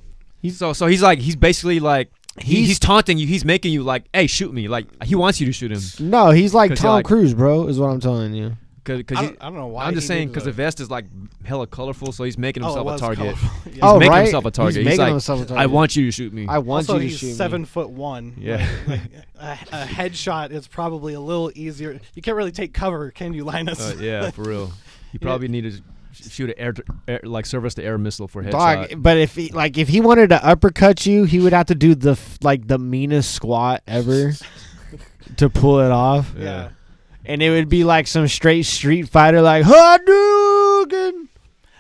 So he's like, he's basically like, he's taunting you. He's making you like, hey, shoot me. Like, he wants you to shoot him. No, he's like 'Cause Tom you're like- Cruise, bro, is what I'm telling you. Cause I don't know why. I'm just he saying did because the that. vest is like hella colorful, so he's making Oh, it himself a was target. colorful. He's Yeah. Oh, making right? himself a target. He's making like, himself a target. I want you to shoot me. I want Also, you to he's shoot 7'1". Yeah. Like, a headshot is probably a little easier. You can't really take cover, can you, Linus? Yeah, for real. He probably needed to shoot an air like service to air missile for me. headshot. Dog, but if he wanted to uppercut you, he would have to do the meanest squat ever to pull it off. Yeah. And it would be like some straight Street Fighter, like Hadouken.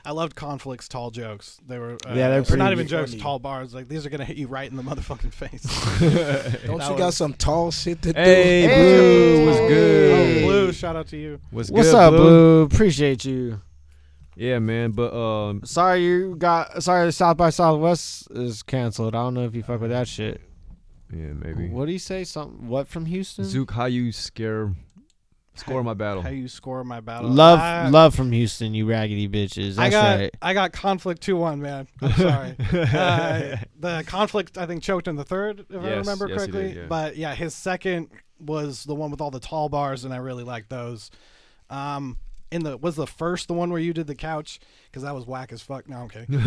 I loved Conflict's tall jokes. They were Yeah, they're or pretty not even jokes, funny. tall bars. Like these are gonna hit you right in the motherfucking face. Don't That you got was- some tall shit to do? Hey, Blue, what's Oh, good? Blue, shout out to you. What's What's good, up, Blue? Appreciate you. Yeah, man. But Sorry South by Southwest is canceled. I don't know if you fuck with that shit. yeah, maybe. What do you say? Something? What from Houston? Zook, how you score my battle? How you score my battle? Love from Houston, you raggedy bitches. That's right. I got Conflict 2-1, man. I'm sorry. The Conflict, I think, choked in the third, if I Yes, remember yes, he correctly. did, yeah. But yeah, his second was the one with all the tall bars, and I really liked those. Was the first the one where you did the couch? Because that was whack as fuck. No, I'm kidding.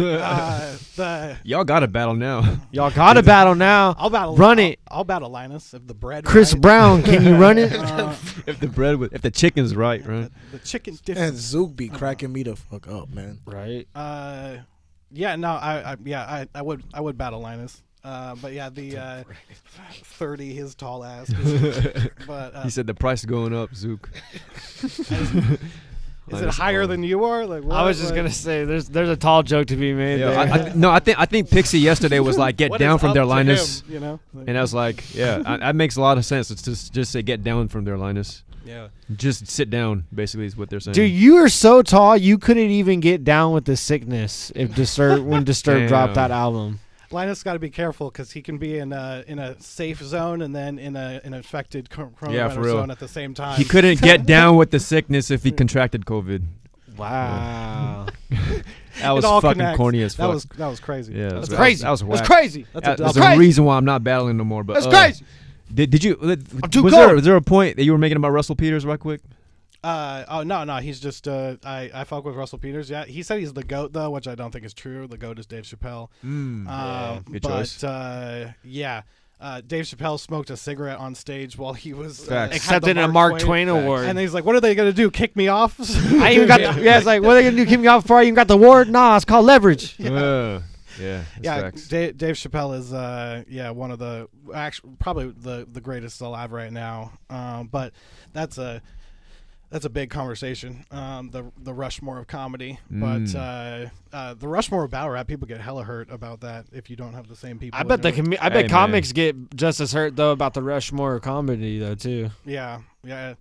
Y'all got a battle now. Y'all got a battle now. I'll battle. Run it. I'll battle Linus if the bread. Chris right. Brown, can you run it? if the chicken's right, right? The chicken's And different. Zook be cracking me the fuck up, man. Right. Yeah, no, I would battle Linus. But yeah, the 30 his tall ass. But He said the price is going up, Zook. is it higher than you are? Like what? I was just gonna say, there's a tall joke to be made there. I think Pixie yesterday was like, get What down is from up there, to Linus. him, you know? Like, And I was like, yeah, that makes a lot of sense. It's just say get down from there, Linus. yeah. Just sit down, basically, is what they're saying. Dude, you are so tall, you couldn't even get down with the sickness if when Disturbed dropped that album. Linus got to be careful because he can be in a safe zone and then in an infected Yeah, coronavirus for real. zone at the same time. He couldn't get down with the sickness if he contracted COVID. Wow. That was all fucking connects. corny as fuck. That was crazy. Yeah, that's that was crazy. That was whack. That's crazy. That's the reason why I'm not battling no more. But That's crazy. Did you? too Was cold. there a point that you were making about Russell Peters, right quick? No, he's just I fuck with Russell Peters. Yeah, he said he's the GOAT though, which I don't think is true. The GOAT is Dave Chappelle. Good but choice. Dave Chappelle smoked a cigarette on stage while he was Facts. Accepted a Mark Twain award. and he's like, "What are they gonna do? Kick me off?" I even got it's like, what are they gonna do? Kick me off before I even got the award? Nah, it's called leverage. Yeah, that's Yeah, facts. Dave Chappelle is one of the probably the greatest alive right now. But that's a big conversation. The Rushmore of comedy, but the Rushmore of battle rap, people get hella hurt about that if you don't have the same people. I bet in it. I bet Hey, comics get just as hurt though about the Rushmore comedy though too. Yeah,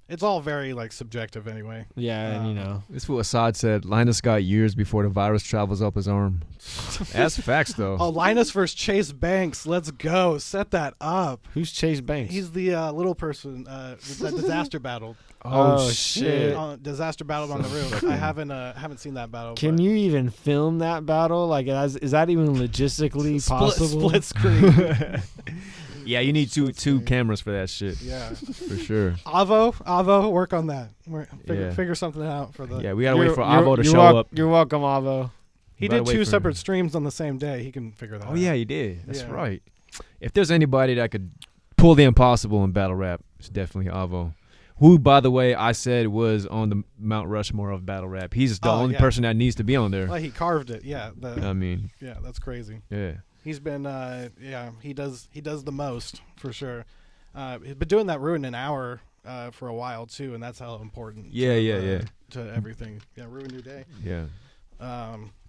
it's all very like subjective anyway. Yeah, and you know. This is what Assad said. Linus got years before the virus travels up his arm. That's facts, though. Oh, Linus versus Chase Banks. Let's go. Set that up. Who's Chase Banks? He's the little person that disaster battled. Oh, shit. Disaster battled on the roof. I haven't seen that battle. Can but you even film that battle? Like, is that even logistically possible? Split screen. Yeah, you need two cameras for that shit. Yeah. For sure. Avo, work on that. Yeah. Figure something out for the. Yeah, we gotta wait for Avo to you're show up. You're welcome, Avo. He Gotta did wait two for separate him. streams on the same day. He can figure that out. Oh yeah, he did. That's Yeah. right. If there's anybody that could pull the impossible in battle rap, it's definitely Avo. Who, by the way, I said was on the Mount Rushmore of battle rap. He's the only person that needs to be on there. Well, he carved it. Yeah. I mean, yeah, that's crazy. yeah. He's been, he does the most for sure. He's been doing that Ruin an Hour for a while too, and that's how important. Yeah. To everything. Yeah, Ruin Your Day. Yeah.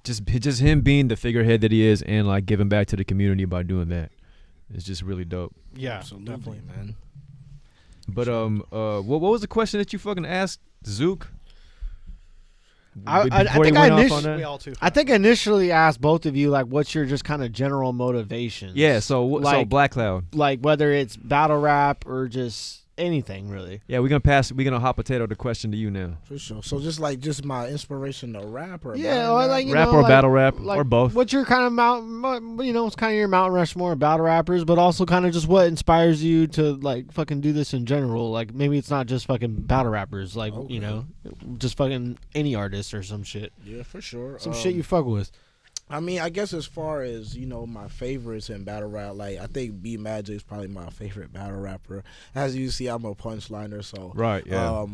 Just him being the figurehead that he is, and like giving back to the community by doing that. It's just really dope. Yeah, Absolutely, definitely, man. But what was the question that you fucking asked Zuke? I Before think he I went off initially- on that? we all too. I think I initially asked both of you like, what's your just kind of general motivation? Yeah. So Like- Black Cloud. Like whether it's battle rap or just anything really. Yeah, we're gonna hot potato the question to you now. For sure. So just my inspiration to rap or Yeah, battle or rap? like you Rap know, or like- battle rap like, or both. What's your kind of it's kind of your Mount Rushmore of battle rappers, but also kind of just what inspires you to like fucking do this in general. Like maybe it's not just fucking battle rappers, like Okay. you know, just fucking any artist or some shit. Yeah, for sure. Some shit you fuck with. I mean, I guess as far as, my favorites in battle rap, like, I think B Magic is probably my favorite battle rapper. As you see, I'm a punchliner, so. Right, yeah.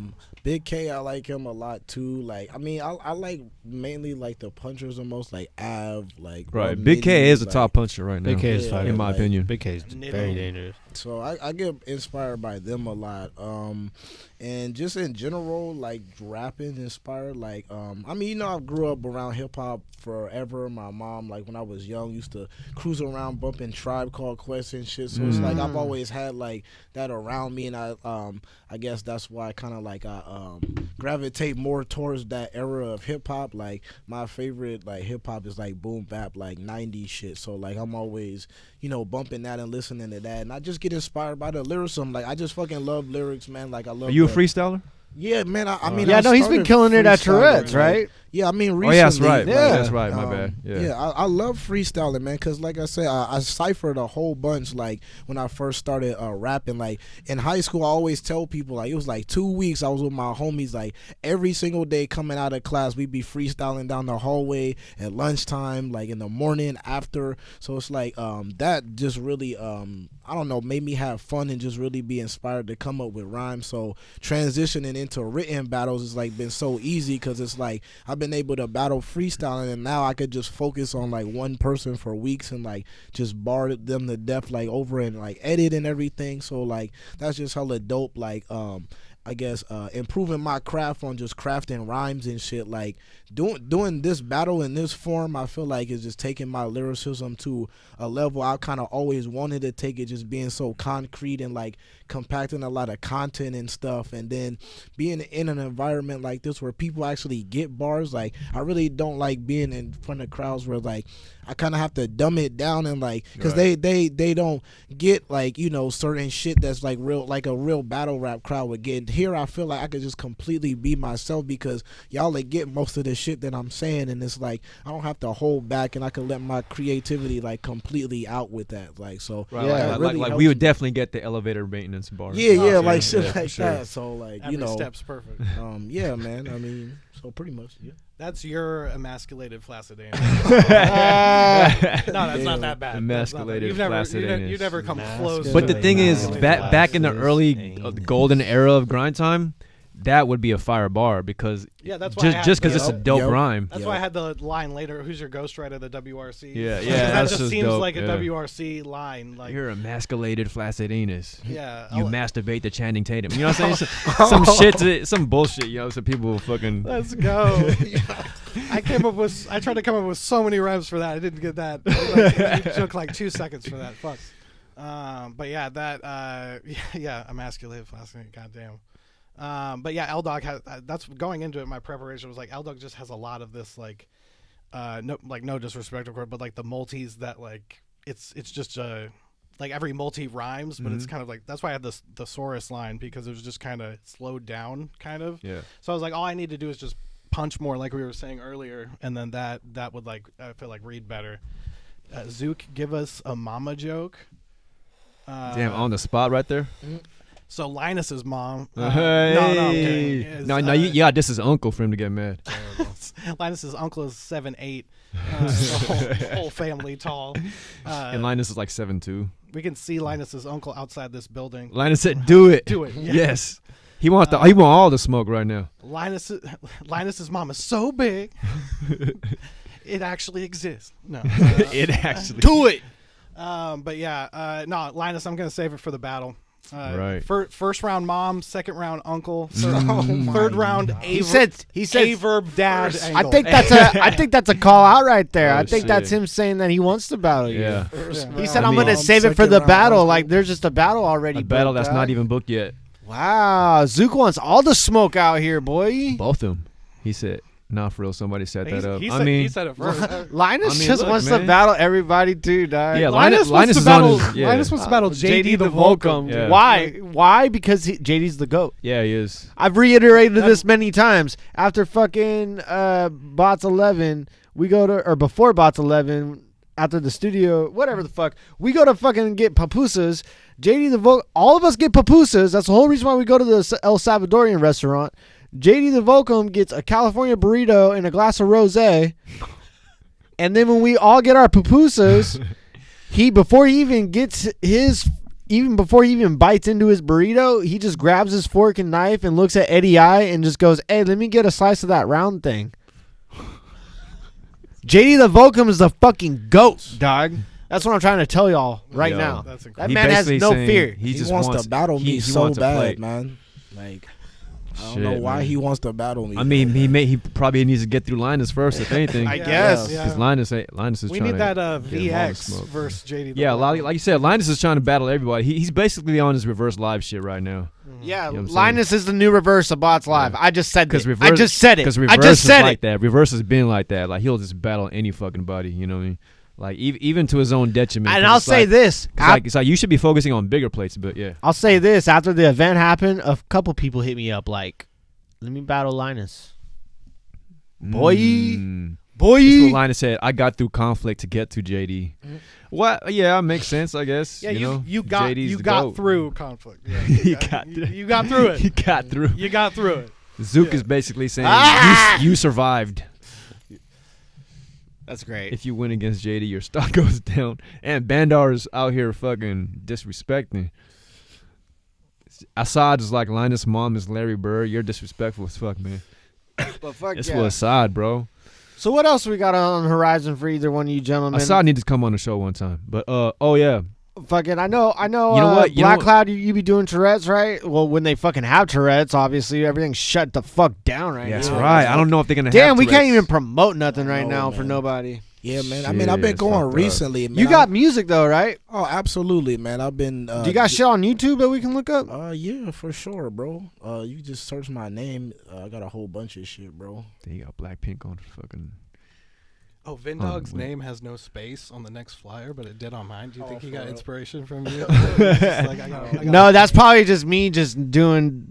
Big K, I like him a lot, too. Like, I mean, I like mainly, like, the punchers the most, like, Av, like. Right. Rum Big K Nitty, is a like- top puncher right now. Big K is Yeah, fire. in my like- opinion. Big K is Nitty. very dangerous. So I get inspired by them a lot. And just in general, like rapping inspired. Like, I mean, I grew up around hip hop forever. My mom, like when I was young, used to cruise around bumping Tribe Called Quest and shit. So it's like I've always had like that around me, and I guess that's why I kind of like I gravitate more towards that era of hip hop. Like my favorite like hip hop is like boom bap, like 90s shit. So like I'm always bumping that and listening to that, and I just get inspired by the lyricism. Like I just fucking love lyrics, man. Like I love. Are you a freestyler? Yeah, man. I mean, Yeah, I no, he's been started killing it at freestyling, Tourette's, like- right? Yeah, I mean, Oh recently. yeah, that's right. Yeah. That's right. My bad. Yeah. I love freestyling, man, because like I said, I ciphered a whole bunch. Like when I first started rapping, like in high school, I always tell people like it was like 2 weeks. I was with my homies, like every single day coming out of class, we'd be freestyling down the hallway at lunchtime, like in the morning after. So it's like that just really I don't know, made me have fun and just really be inspired to come up with rhymes. So transitioning into written battles has like been so easy because it's like I've been able to battle freestyling, and now I could just focus on like one person for weeks and like just bar them to death like over and like edit and everything. So like that's just hella dope. Like I guess improving my craft on just crafting rhymes and shit. Like doing this battle in this form, I feel like is just taking my lyricism to a level I kind of always wanted to take it, just being so concrete and like compacting a lot of content and stuff, and then being in an environment like this where people actually get bars. Like I really don't like being in front of crowds where like I kind of have to dumb it down and like because they don't get like certain shit that's like real, like a real battle rap crowd would get. Here I feel like I could just completely be myself because y'all like get most of the shit that I'm saying, and it's like I don't have to hold back and I can let my creativity like completely out with that. Like so Right, Yeah, like, really like helps we would me. definitely get the elevator maintenance bar. Yeah, like yeah, shit yeah, for like sure. that. So like Every step's perfect. yeah, man. I mean, so pretty much, yeah. That's your emasculated flaccidity. No, that's not that bad. Emasculated You've never flacciditis. you've never come close. But the to thing is, emasculated back in the Flacciditis. early golden era of grind time, that would be a fire bar because Yeah, that's why I had just because the- it's a dope Yep. rhyme. That's why I had the line later. Who's your ghostwriter? The WRC. Yeah, Because yeah, That that's just just seems dope, like a yeah. WRC line. Like You're emasculated flaccidinus. yeah, You I'll- masturbate to Channing Tatum. You know what I'm saying? Some shit, some bullshit. So people will fucking. Let's go. I tried to come up with so many rhymes for that. I didn't get that. It took like 2 seconds for that. Fuck. But yeah, that yeah, emasculated flaccidity. Goddamn. But yeah, L-Dog has. That's going into it. My preparation was like L-Dog just has a lot of this like, no disrespect of course, but like the multis that like it's just like every multi rhymes, but it's kind of like that's why I had this thesaurus line because it was just kind of slowed down, kind of. Yeah. So I was like, all I need to do is just punch more, like we were saying earlier, and then that would like I feel like read better. Zuke, give us a mama joke. Damn, on the spot right there. So Linus's mom. Hey. No, I'm kidding. Is, No, yeah, this is uncle for him to get mad. Linus's uncle is 7'8". The whole family tall. And Linus is like 7'2". We can see Linus's uncle outside this building. Linus said, "Do it, Do it, yeah. Yes. He want all the smoke right now. Linus's mom is so big, it actually exists. No, It actually. Do it. but yeah, no, Linus, I'm gonna save it for the battle. Right. First round mom, second round uncle, my third round He said Averb dad. I angle. think that's a call out right there. Oh, I think that's shit. him saying that he wants to battle you. Yeah. He said, I "I'm mean- gonna save it for Second the round battle." uncle. Like there's just a battle already. A battle booked, that's dog. not even booked yet. Wow, Zuke wants all the smoke out here, boy. Both of them. He said, "Nah, for real." Somebody set that up. He said it first. Linus I mean, just look, wants man. to battle everybody too, dog. Yeah, Linus wants is to battle. on his. Yeah. Linus wants to battle JD the Volcom. Yeah. Why? Why? Because JD's the GOAT. Yeah, he is. I've reiterated this many times. After fucking BOTZ 11, we go to, or before BOTZ 11, after the studio, whatever the fuck, we go to fucking get pupusas. JD the Volcom, all of us get pupusas. That's the whole reason why we go to the El Salvadorian restaurant. JD the Volcom gets a California burrito and a glass of rosé. And then when we all get our pupusas, before he even bites into his burrito, he just grabs his fork and knife and looks at Eddie I and just goes, "Hey, let me get a slice of that round thing." JD the Volcom is the fucking GOAT, dog. That's what I'm trying to tell y'all right Yo, now. That's That incredible. He man has basically no saying fear. He just wants to battle me he so wants to bad, play. man. Like, I don't Shit, know why man. he wants to battle me. I mean, he probably needs to get through Linus first, if anything. I guess. Yeah. Because Linus is We trying need to that get him all the VX smoke. versus JD. the Yeah, Volcom. like you said, Linus is trying to battle everybody. He's basically on his reverse live shit right now. Yeah, You know what I'm Linus is the new reverse of BOTZ Live. Yeah. I just said Because it. I just said it. Because I reverse just is said like it. that. Reverse has been like that. Like he'll just battle any fucking body. You know what I mean? Like even to his own detriment. And 'cause I'll it's say like, this. It's like you should be focusing on bigger plates. But yeah, I'll say this. After the event happened, a couple people hit me up like, "Let me battle Linus." Boy. Boy. That's what Linus said. I got through conflict to get to JD. What? Yeah, makes sense. I guess. Yeah, you know, you got JD's the got GOAT. through conflict. Yeah, You got through. you got through it. You got through. You got through it. Zuke Yeah. is basically saying Ah! you survived. That's great. If you win against JD, your stock goes down. And Bandar is out here fucking disrespecting. Assad is like Linus' mom is Larry Bird. You're disrespectful as fuck, man. But fuck It's yeah. for Assad, bro. So what else we got on the horizon for either one of you gentlemen? Assad needs to come on the show one time. But oh yeah, Fucking, I know. You know what? You know Black what? Cloud, you be doing Tourette's, right? Well, when they fucking have Tourette's, obviously everything's shut the fuck down right that's now. right. I don't know if they're gonna. Damn, have we can't Tourette's. even promote nothing right No, now for man. nobody. Yeah, man. I mean, I've been Shit, going fucked up. recently, man. You got music though, right? Oh, absolutely, man. I've been. Do you got shit on YouTube that we can look up? Yeah, for sure, bro. You just search my name. I got a whole bunch of shit, bro. They got Blackpink on fucking. Oh, Vindog's wait. name has no space on the next flyer, but it did on mine. Do you think he for got real? inspiration from you? It's just like, I got No, that's probably just me just doing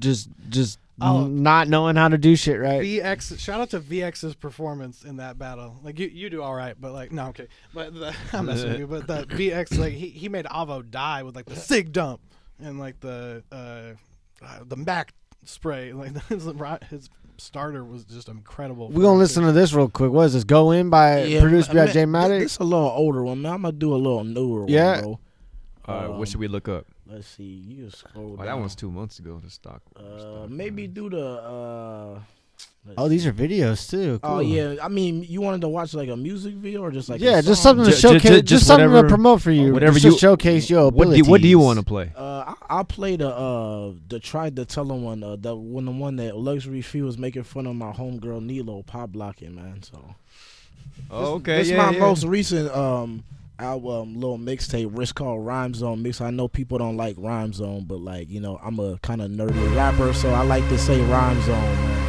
Oh. not knowing how to do shit right. VX. Shout out to VX's performance in that battle. Like you do all right, but like no, okay. But I'm messing with you. But the VX, like he made Avo die with like the sig dump and like the Mac spray. Like his starter was just incredible. We're gonna listen to this real quick. What is this? Go In by produced by J Matic. This is a little older one, man. I'm gonna do a little newer Yeah. one, bro. What should we look up? Let's see. You just scroll Oh, down. that one's 2 months ago. The stock. Maybe do the. Let's Oh, these see. are videos too. Cool. Oh yeah, I mean, you wanted to watch like a music video or just like Yeah, a just song? something to Ju- showcase, just just something to whatever- promote for you, whatever just you- to showcase your What abilities. do you want to play? I'll play the tried to tell him one, the one that Luxury Fee was making fun of my homegirl Nilo pop blocking, man. So Oh, okay. this yeah, my yeah. most recent album, little mixtape. It's called Rhyme Zone Mix. I know people don't like Rhyme Zone, but like I'm a kind of nerdy rapper, so I like to say Rhyme Zone, man.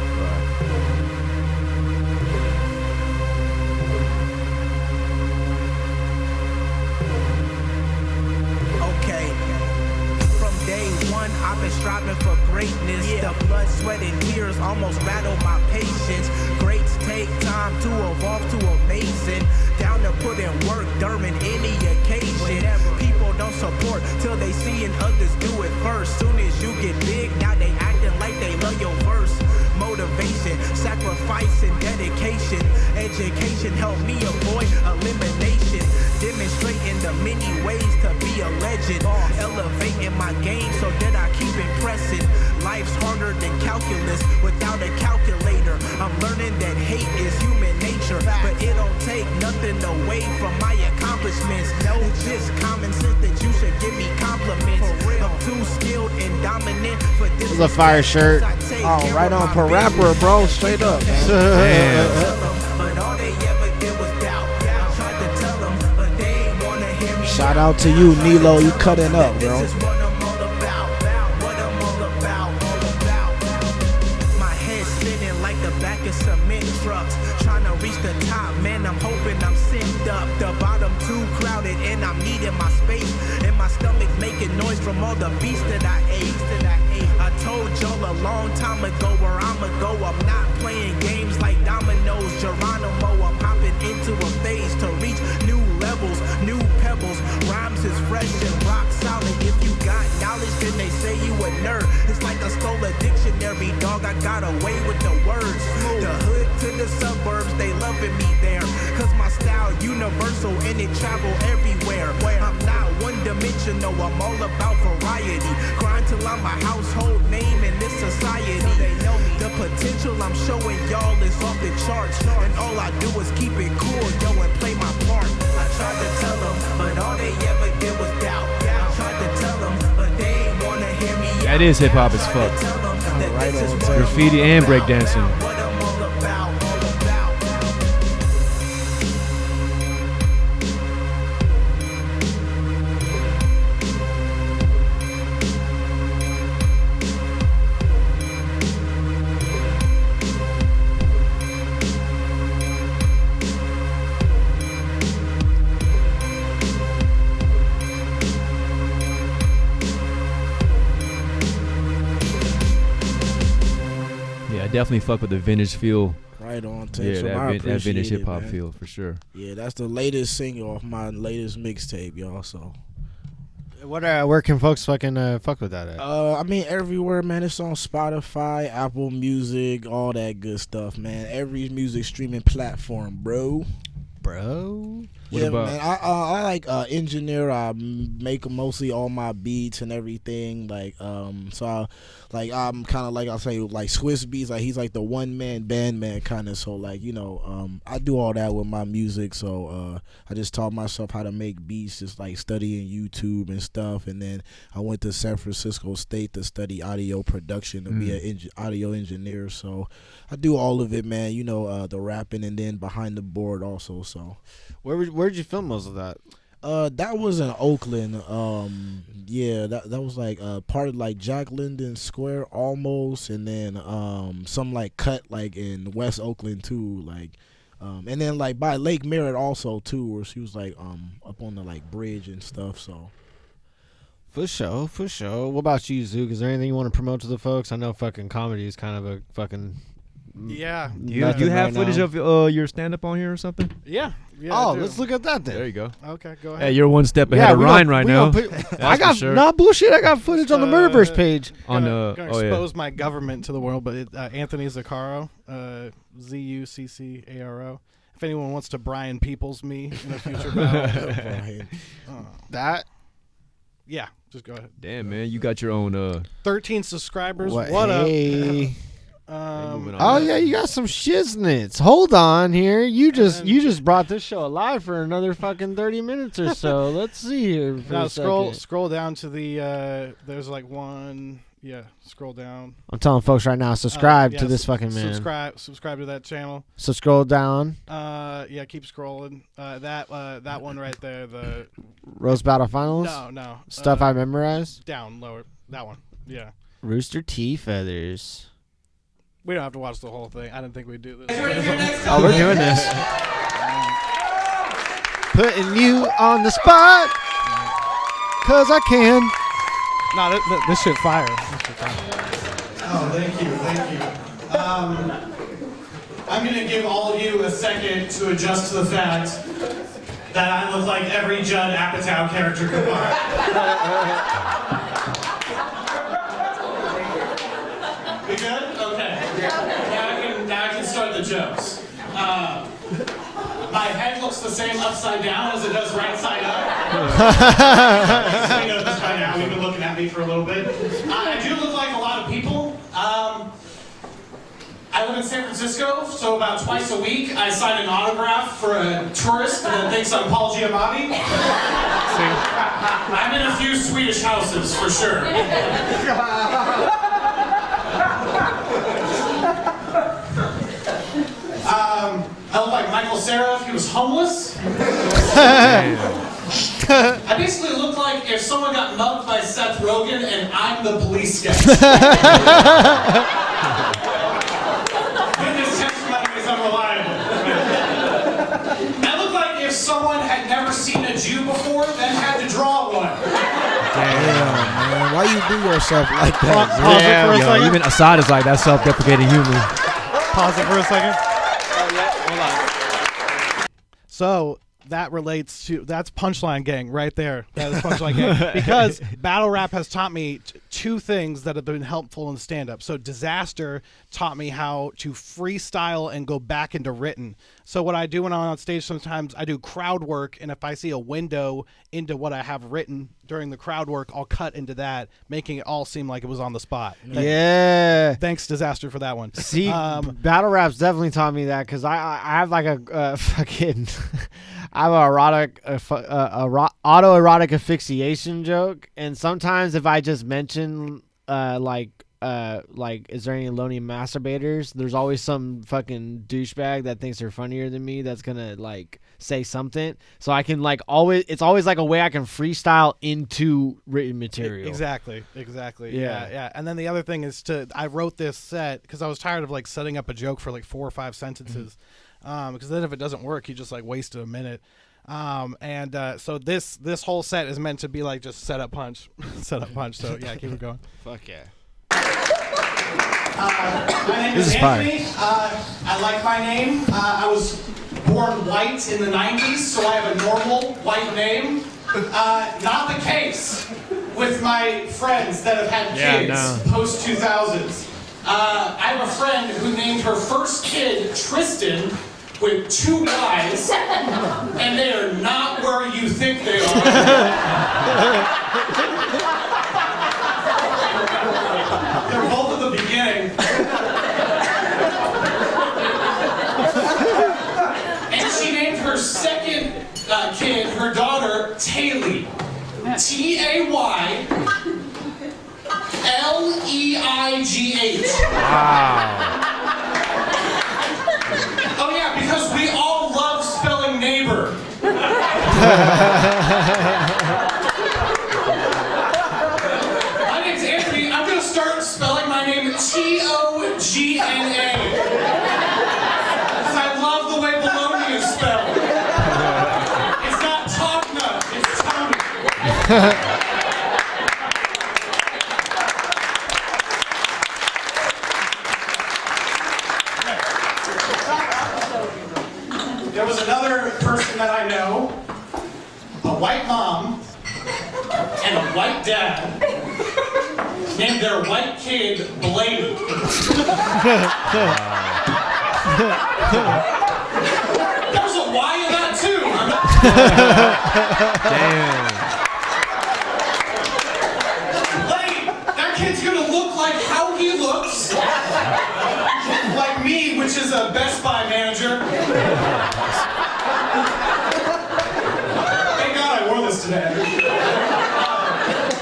Okay. From day one, I've been striving for greatness. The blood, sweat, and tears almost rattle my patience. Greats take time to evolve to amazing. Down to put in work during any occasion. People don't support till they seeing others do it first. Soon as you get big, now they acting like they love your verse. Motivation, sacrifice, and dedication. Education help me avoid elimination. Demonstrating the many ways to be a legend. Elevating my game so that I keep impressing. Life's harder than calculus without a calculator. I'm learning that hate is human nature, but it don't take nothing away from my accomplishments. It's just common sense that you should give me compliments. I'm too skilled and dominant for this. This is a fire shirt. Oh, right on per rapper, bro. Straight up, man. But all they ever did was doubt. Tried to tell them, but they ain't wanna hear me. Shout out to you, Nilo. You cutting up, bro. This is what I'm all about. What I'm all about. My head spinning like the back of cement trucks. Trying to reach the top, man. I'm hoping I'm synced up. The bottom too crowded, and I'm needing my space. And my stomach making noise from all the beats that I ate. I told y'all a long time ago where I'ma go. I'm not playing games like dominoes. Geronimo, I'm hopping into a phase to reach new levels, new pebbles. Rhymes is fresh and rock solid. If you got knowledge, then they say you a nerd. It's like I stole a dictionary, dog. I got away with the words. The hood to the suburbs, they loving me there. Cause my style universal and it travel everywhere. I'm not one dimensional, I'm all about variety. Grind till I'm a household name in this society. They know me. The potential I'm showing y'all is off the charts. And all I do is keep it cool, yo, and play my part. I tried to tell them, but all they ever did was doubt. I tried to tell them, but they ain't wanna hear me. That is hip hop as fuck. Right on time. Graffiti and breakdancing. What I'm all about. Yeah, I definitely fuck with the vintage feel. Right on tape. Yeah, So I that vintage appreciate hip it, hop man. feel for sure. Yeah, that's the latest single off my latest mixtape, y'all. So, Where can folks fucking fuck with that at? I mean, everywhere, man. It's on Spotify, Apple Music, all that good stuff, man. Every music streaming platform, bro. Bro. What Yeah, about- man. I like engineer. I make mostly all my beats and everything. Like, so I'm kind of like I'll say like Swiss Beats. Like he's like the one man band man kind of. So like I do all that with my music. So I just taught myself how to make beats, just like studying YouTube and stuff. And then I went to San Francisco State to study audio production to be an audio engineer. So I do all of it, man. The rapping and then behind the board also. So. Where'd you film most of that? That was in Oakland. Yeah, that was like part of like Jack Linden Square almost, and then some like cut like in West Oakland too, like and then like by Lake Merritt also too, where she was like up on the like bridge and stuff. So For sure. What about you, Zuke? Is there anything you want to promote to the folks? I know fucking comedy is kind of a fucking Yeah. You nothing have right footage now. of your stand up on here or something? Yeah. Oh, I do. let's look at that then. There you go. Okay, go ahead. Hey, you're one step ahead of we Ryan gonna- right we now. gonna put- I for got sure. nah bullshit. I got footage on the Murderverse page. On gonna oh yeah. expose my government to the world, but Anthony Zaccaro, Zuccaro. If anyone wants to Brian Peoples me in a future battle, That yeah, just go ahead. Damn man, you got your own 13 subscribers. what? What Hey. up? moving on. Oh yeah, you got some shiznits. Hold on here. You just brought this show alive for another fucking 30 minutes or so. Let's see here. For Now a scroll second. down to the there's like one. Yeah, scroll down. I'm telling folks right now, subscribe Yeah, to this fucking man. Subscribe to that channel. So scroll down. Yeah, keep scrolling. That one right there. The Roast Battle Finals. no Stuff I memorized. down lower. That one. Yeah. Rooster T feathers. We don't have to watch the whole thing. I didn't think we'd do this. Oh, we're doing this. Putting you on the spot. Cause I can. No, this shit fire. Oh, thank you. I'm going to give all of you a second to adjust to the fact that I look like every Judd Apatow character combined. We good? Okay. Now I can start the jokes. My head looks the same upside down as it does right side up. You know this by now. We've been looking at me for a little bit. I do look like a lot of people. I live in San Francisco, so about twice a week I sign an autograph for a tourist that thinks I'm Paul Giamatti. I'm in a few Swedish houses, for sure. I look like Michael Cera if he was homeless. I basically look like if someone got mugged by Seth Rogen and I'm the police guy. Witness testimony is unreliable. I look like if someone had never seen a Jew before, then had to draw one. Damn, man. Why you do yourself like that? Pause it for a second. Even Assad is like that self-deprecating humor. Pause it for a second. So that relates to, that's Punchline Gang right there. That is Punchline Gang. Because battle rap has taught me two things that have been helpful in stand-up. So Disaster taught me how to freestyle and go back into written. So what I do when I'm on stage, sometimes I do crowd work, and if I see a window into what I have written during the crowd work, I'll cut into that, making it all seem like it was on the spot. Yeah. Thanks, Disaster, for that one. See, battle raps definitely taught me that because I have like a fucking I have a autoerotic asphyxiation joke, and sometimes if I just mention like is there any lonely masturbators, there's always some fucking douchebag that thinks they're funnier than me that's gonna like say something, so I can like always, it's always like a way I can freestyle into written material. Exactly. Yeah. And then the other thing is I wrote this set because I was tired of like setting up a joke for like 4 or 5 sentences, because then if it doesn't work, you just like wasted a minute. So this whole set is meant to be like just set up punch. So yeah, keep it going. Fuck yeah. My name is Anthony. I like my name. I was born white in the 90s, so I have a normal white name. Not the case with my friends that have had kids post 2000s. I have a friend who named her first kid Tristan with 2 Y's, and they are not where you think they are. They're both at the beginning. And she named her second kid, her daughter, Taylor. Tayleigh. Wow. Oh yeah, because we all love spelling neighbor. My name's Anthony. I'm gonna start spelling my name Togna. Because I love the way bologna is spelled. It's not Togna, it's Tony. There was another person that I know, a white mom and a white dad, named their white kid Blade. There was a Y in that too. Damn. Blade, that kid's gonna look like how he looks. Like me, which is a Best Buy manager. Thank God I wore this today.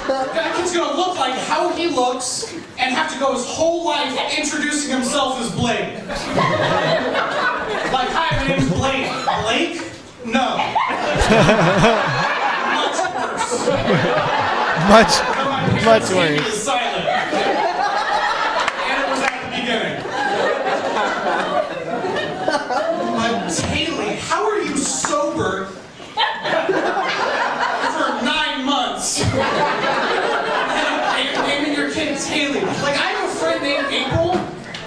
That kid's gonna look like how he looks and have to go his whole life introducing himself as Blake. Like, hi, my name's Blake. Blake? No. Much worse. Much Name worse. is silent. And it was at the beginning. But Taylor, how are you sober for 9 months? And naming your kid Taylor. Like, I have a friend named April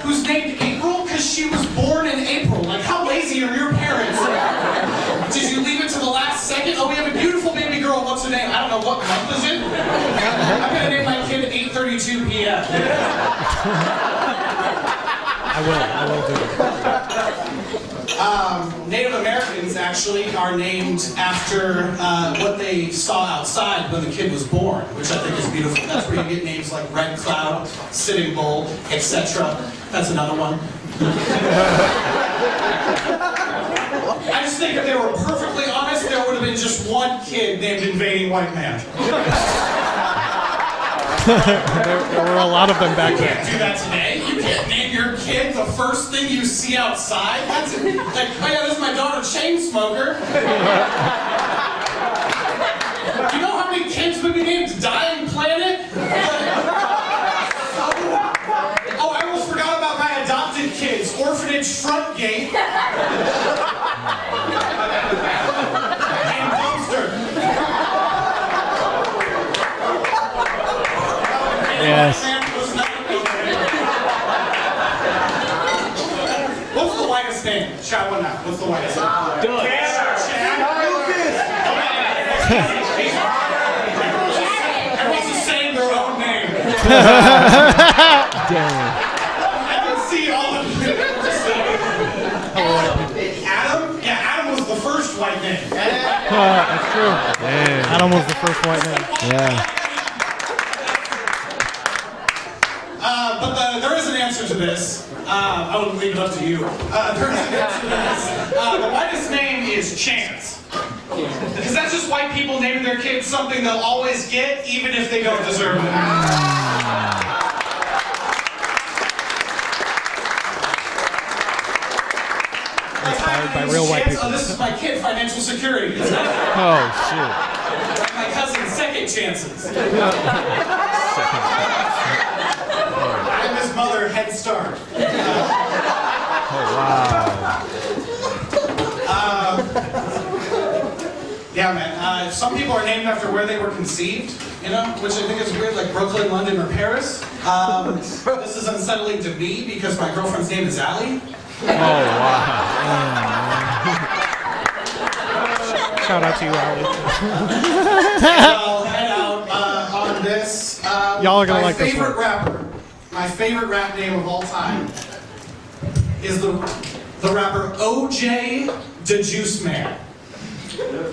who's named April because she was born in April. Like, how lazy are your parents? Did you leave it to the last second? Oh, we have a beautiful baby girl. What's her name? I don't know. What month is it? I'm going to name my kid at 8:32 p.m. I will do it. Native Americans actually are named after what they saw outside when the kid was born, which I think is beautiful. That's where you get names like Red Cloud, Sitting Bull, etc. That's another one. I just think if they were perfectly honest, there would have been just one kid named Invading White Man. There were a lot of them back You then. can't do that today. You can't name your kid the first thing you see outside. That's like, oh yeah, this is my daughter, Chainsmoker. You know how many kids would be named Dying Planet? Oh, I almost forgot about my adopted kids, Orphanage Frontgate. And Dumpster. Yes. What's the whitest name? Shout one out. What's the whitest name? Everyone's just saying their own name. Damn. I can see all of you. Adam? Yeah, Adam was the first white name. That's true. Adam was the first white man. Yeah. But there is an answer to this. I would leave it up to you. There is an answer to this. The whitest name is Chance. Because that's just white people naming their kids something they'll always get, even if they don't deserve it. Inspired by real white people. Oh, this is my kid, Financial Security. It's not Oh shit. like my cousin, Second Chances. And his mother, Head Start. Yeah, man. Some people are named after where they were conceived, you know, which I think is weird, like Brooklyn, London, or Paris. This is unsettling to me because my girlfriend's name is Allie. Shout out to you, Ali. I'll head out on this. Y'all are gonna like this one. My favorite rap name of all time is the rapper OJ the Juice Man.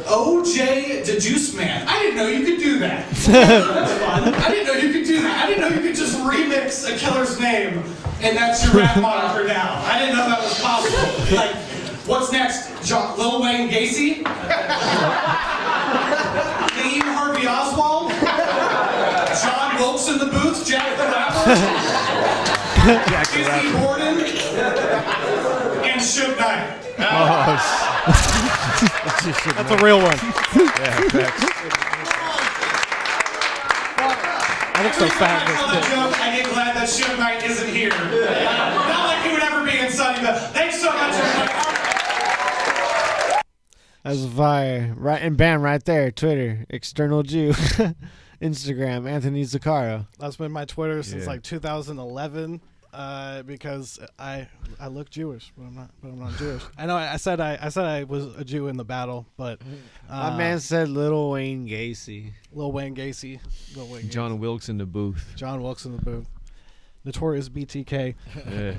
OJ the Juice Man. I didn't know you could do that. That's fun. I didn't know you could do that. I didn't know you could just remix a killer's name and that's your rap moniker now. I didn't know that was possible. Like, what's next? Lil Wayne Gacy? Lee Harvey Oswald? John Wilkes in the Booth? Jack the Rapper? Izzy Borden? And Suge Knight. That's a real one. I look so fat. I get glad that Suge Knight isn't here. Not like he would ever be in Sunnyvale. Thanks so much, everybody. That's fire. Right, and bam, right there. Twitter, External Jew. Instagram, Anthony Zuccaro. That's been my Twitter since like 2011. Because I look Jewish, but I'm not Jewish. I know I said I was a Jew in the battle, but My man said Lil Wayne Gacy. Lil Wayne Gacy. John Wilkes in the booth. John Wilkes in the booth. Notorious BTK. Yeah.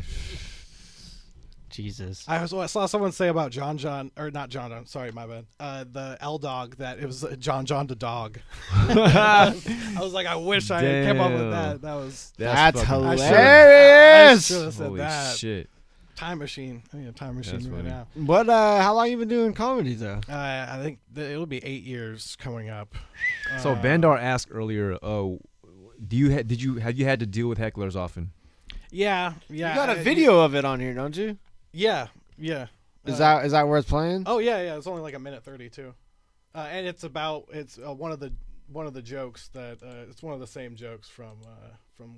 Jesus. I saw someone say about John, or not John, sorry, my bad. The L Dog, that it was John the dog. I was like, I wish I came up with that. That's fucking hilarious. I should have said Holy that. shit. Time machine. I need a time machine That's right funny. now. What? How long you been doing comedy though? I think it'll be 8 years coming up. So Bandar asked earlier, have you had to deal with hecklers often? Yeah. You got a video of it on here, don't you? Yeah. Is that worth playing? Oh yeah. It's only like a minute 32, and it's one of the jokes that it's one of the same jokes from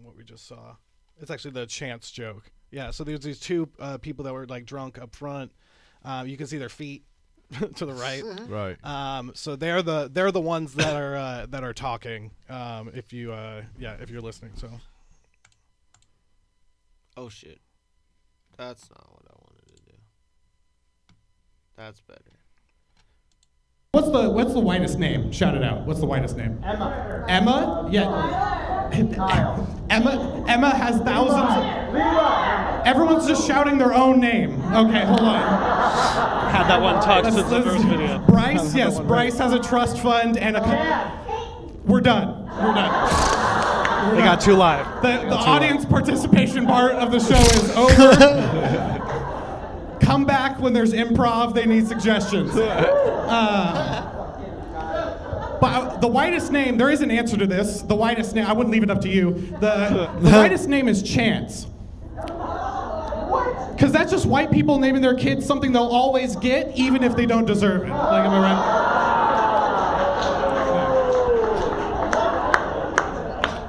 what we just saw. It's actually the Chance joke. Yeah. So there's these two people that were like drunk up front. You can see their feet to the right. Right. So they're the ones that are talking. If you're listening. So. Oh shit. That's not what I wanted to do. That's better. What's the whitest name? Shout it out. What's the whitest name? Emma. Emma? Yeah. Emma has thousands. Everyone's just shouting their own name. Okay, hold on. Had that one talk since the first video. Bryce, yes, Bryce has a trust fund and we're done. We're done. They got 2 live. The audience participation part of the show is over. Come back when there's improv. They need suggestions. But the whitest name, there is an answer to this. The whitest name, I wouldn't leave it up to you. The whitest name is Chance. Because that's just white people naming their kids something they'll always get, even if they don't deserve it. Like, am I right?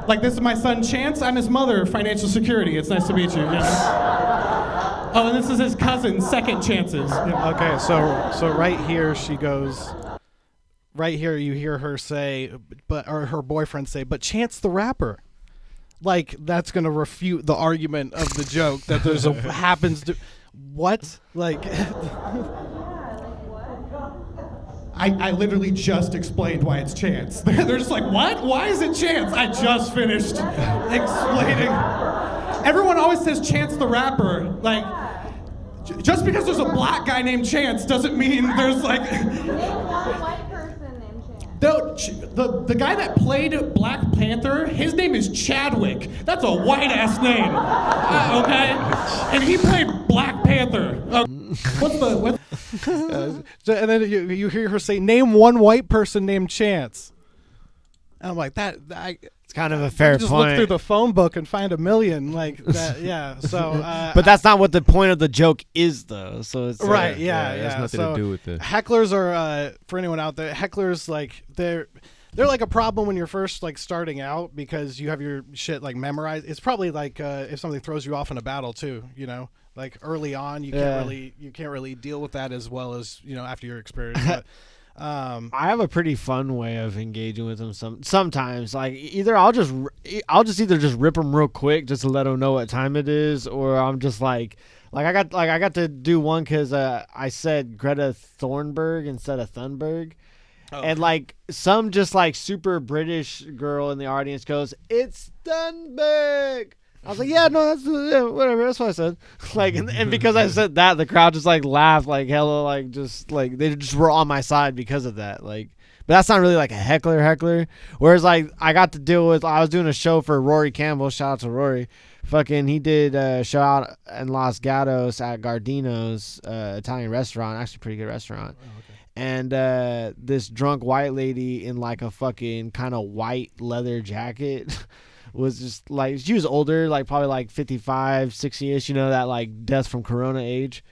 Like, this is my son Chance. I'm his mother, Financial Security. It's nice to meet you. Yeah. Oh, and this is his cousin, Second Chances. Yeah. Okay, so right here she goes. Right here you hear her say, or her boyfriend say, but Chance the Rapper. Like, that's gonna refute the argument of the joke that there's a happens to what? Like I literally just explained why it's Chance. They're just like, what? Why is it Chance? I just finished explaining. Everyone always says Chance the Rapper. Like, just because there's a black guy named Chance doesn't mean there's like... The guy that played Black Panther, his name is Chadwick. That's a white-ass name. Okay? And he played Black Panther. What? And then you hear her say, name one white person named Chance. And I'm like, it's kind of a fair just point. Look through the phone book and find a million like that. Yeah. So, but that's not what the point of the joke is, though. So it's right. Yeah. It has nothing to do with it. Hecklers are for anyone out there. Hecklers like they're like a problem when you're first like starting out because you have your shit like memorized. It's probably like if something throws you off in a battle too. You know, like early on you can't really deal with that as well as after your experience. But, I have a pretty fun way of engaging with them. Sometimes, like either I'll just rip them real quick just to let them know what time it is, or I'm just like I got to do one because I said Greta Thunberg instead of Thunberg, and like some just like super British girl in the audience goes, "It's Thunberg." I was like, yeah, no, whatever. That's what I said. Like, and because I said that, the crowd just like laughed, like hella, like just like they just were on my side because of that. Like, but that's not really like a heckler. Whereas like I got to deal with, I was doing a show for Rory Campbell. Shout out to Rory. Fucking, he did a show out in Los Gatos at Gardino's Italian restaurant, actually pretty good restaurant. Oh, okay. And this drunk white lady in like a fucking kind of white leather jacket. Was just like, she was older, like probably like 55, 60-ish, that like death from Corona age.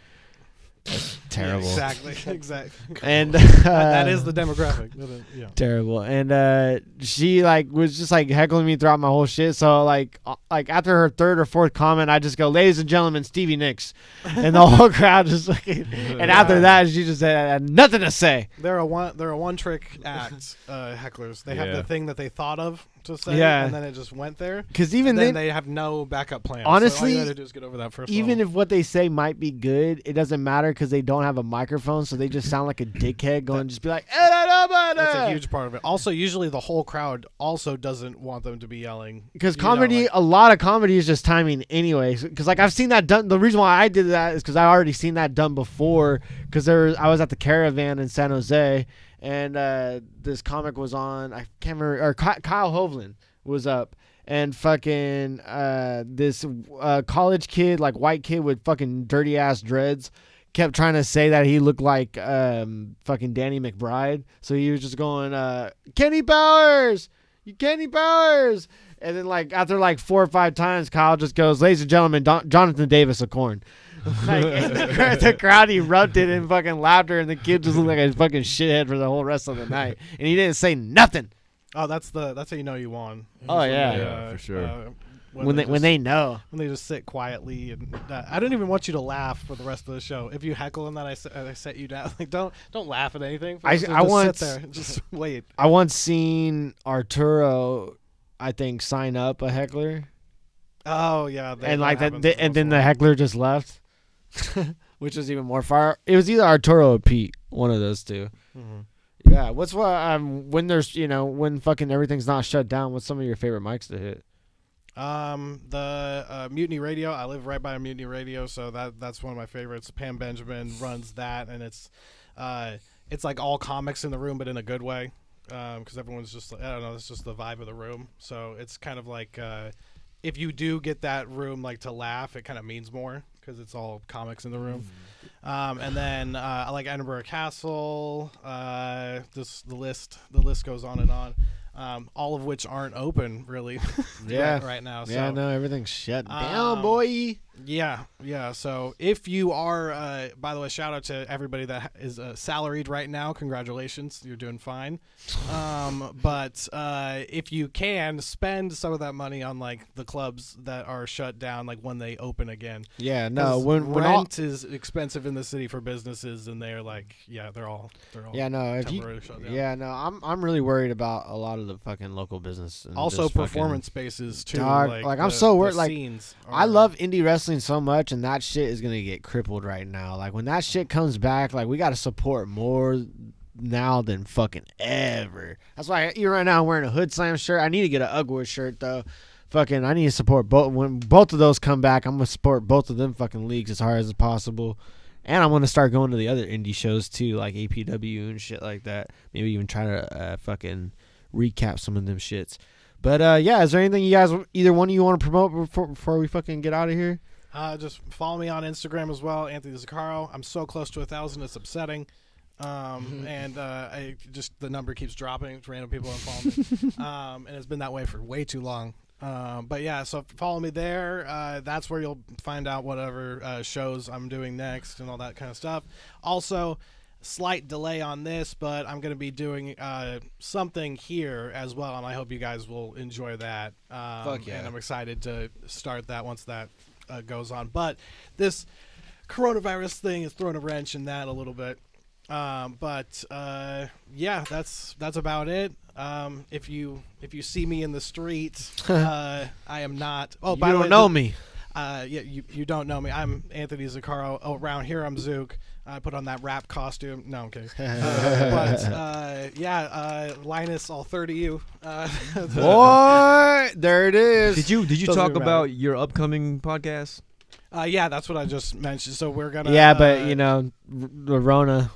Terrible. Yeah, exactly. And that is the demographic. Yeah. Terrible. And she like was just like heckling me throughout my whole shit. So like after her third or fourth comment, I just go, "Ladies and gentlemen, Stevie Nicks," and the whole crowd just like. And after that, she just said, "I had nothing to say." They're a one trick act. Hecklers. They have the thing that they thought of to say, yeah, and then it just went there. Because even then they have no backup plan. Honestly, so all you gotta do is get over that first. Even if what they say might be good, it doesn't matter because they don't have a microphone, so they just sound like a dickhead going just be like, that's a huge part of it. Also, usually the whole crowd also doesn't want them to be yelling. Because comedy, a lot of comedy is just timing anyway. Because like I've seen that done. The reason why I did that is because I already seen that done before. Because I was at the Caravan in San Jose, and this comic was on. I can't remember. Or Kyle Hovland was up. And fucking this college kid, like white kid with fucking dirty ass dreads, kept trying to say that he looked like fucking Danny McBride. So he was just going, Kenny Powers, and then like after like 4 or 5 times, Kyle just goes, "Ladies and gentlemen, Jonathan Davis of Korn." Like the crowd erupted in fucking laughter, and the kid just looked like a fucking shithead for the whole rest of the night, and he didn't say nothing. Oh, that's how you know you won. Oh yeah, for sure. When they know, when they just sit quietly, and I don't even want you to laugh for the rest of the show. If you heckle and then I set you down, like don't laugh at anything. I want sit there, just wait. I once seen Arturo, I think, sign up a heckler. Oh yeah, and like that, and then the heckler just left, which was even more far. It was either Arturo or Pete, one of those two. Mm-hmm. Yeah, when there's when fucking everything's not shut down, what's some of your favorite mics to hit? The Mutiny Radio. I live right by a Mutiny Radio, so that's one of my favorites. Pam Benjamin runs that, and it's like all comics in the room, but in a good way, because everyone's just, I don't know, it's just the vibe of the room. So it's kind of like if you do get that room like to laugh, it kind of means more because it's all comics in the room. And then I like Edinburgh Castle. The list goes on and on. All of which aren't open really right now. So, yeah, no, everything's shut down, boy. Yeah. So if you are, by the way, shout out to everybody that is salaried right now. Congratulations, you're doing fine. But if you can spend some of that money on like the clubs that are shut down, like when they open again. Yeah, no, when rent is expensive in the city for businesses, and they're like, they're all yeah, no, if you, shut down. yeah, no, I'm really worried about a lot of the fucking local business. And also performance spaces too. Dog, like I'm so worried. Like I love indie wrestling so much, and that shit is gonna get crippled right now. Like when that shit comes back, like we gotta support more now than fucking ever. That's why even right now I'm wearing a Hood Slam shirt. I need to get an Ugwood shirt though. Fucking, I need to support both. When both of those come back, I'm gonna support both of them fucking leagues as hard as possible. And I'm gonna start going to the other indie shows too, like APW and shit like that. Maybe even try to fucking recap some of them shits. But yeah, is there anything you guys, either one of you, want to promote before we fucking get out of here? Just follow me on Instagram as well, Anthony Zuccaro. I'm so close to 1,000, it's upsetting. And I just, the number keeps dropping. Random people don't follow me. And it's been that way for way too long. But yeah, so follow me there. That's where you'll find out whatever shows I'm doing next and all that kind of stuff. Also, slight delay on this, but I'm going to be doing something here as well, and I hope you guys will enjoy that. Fuck yeah. And I'm excited to start that once that goes on. But this coronavirus thing is throwing a wrench in that a little bit. But yeah, that's about it. If you see me in the street, I am not. Oh, by the way, you don't know me. Yeah, you don't know me. I'm Anthony Zuccaro. Oh, around here I'm Zuke. I put on that rap costume. No, I'm kidding. But yeah, Linus, all 30 you. Boy, there it is. Did you Doesn't talk even about matter. your upcoming podcast? Yeah, that's what I just mentioned. So we're gonna. Yeah, but you know, the Rona.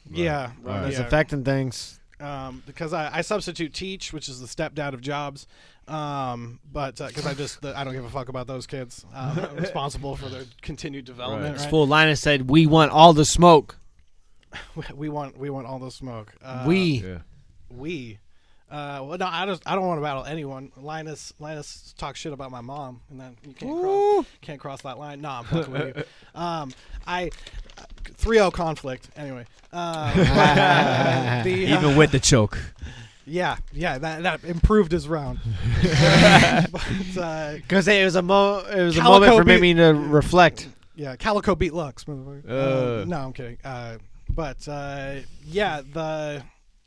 Yeah, It's affecting things. Because I substitute teach, which is the stepdad of jobs. But because I don't give a fuck about those kids. I'm responsible for their continued development. This Right? fool Linus said, "We want all the smoke." We want all the smoke. We. Well, no, I don't want to battle anyone. Linus talks shit about my mom, and then you can't cross that line. Nah, I'm fucking with you. I 3-0 conflict. Anyway, Even with the choke. yeah, that improved his round. Because it was a moment Calico for me to reflect. Yeah, Calico beat Lux. No, I'm kidding. Yeah,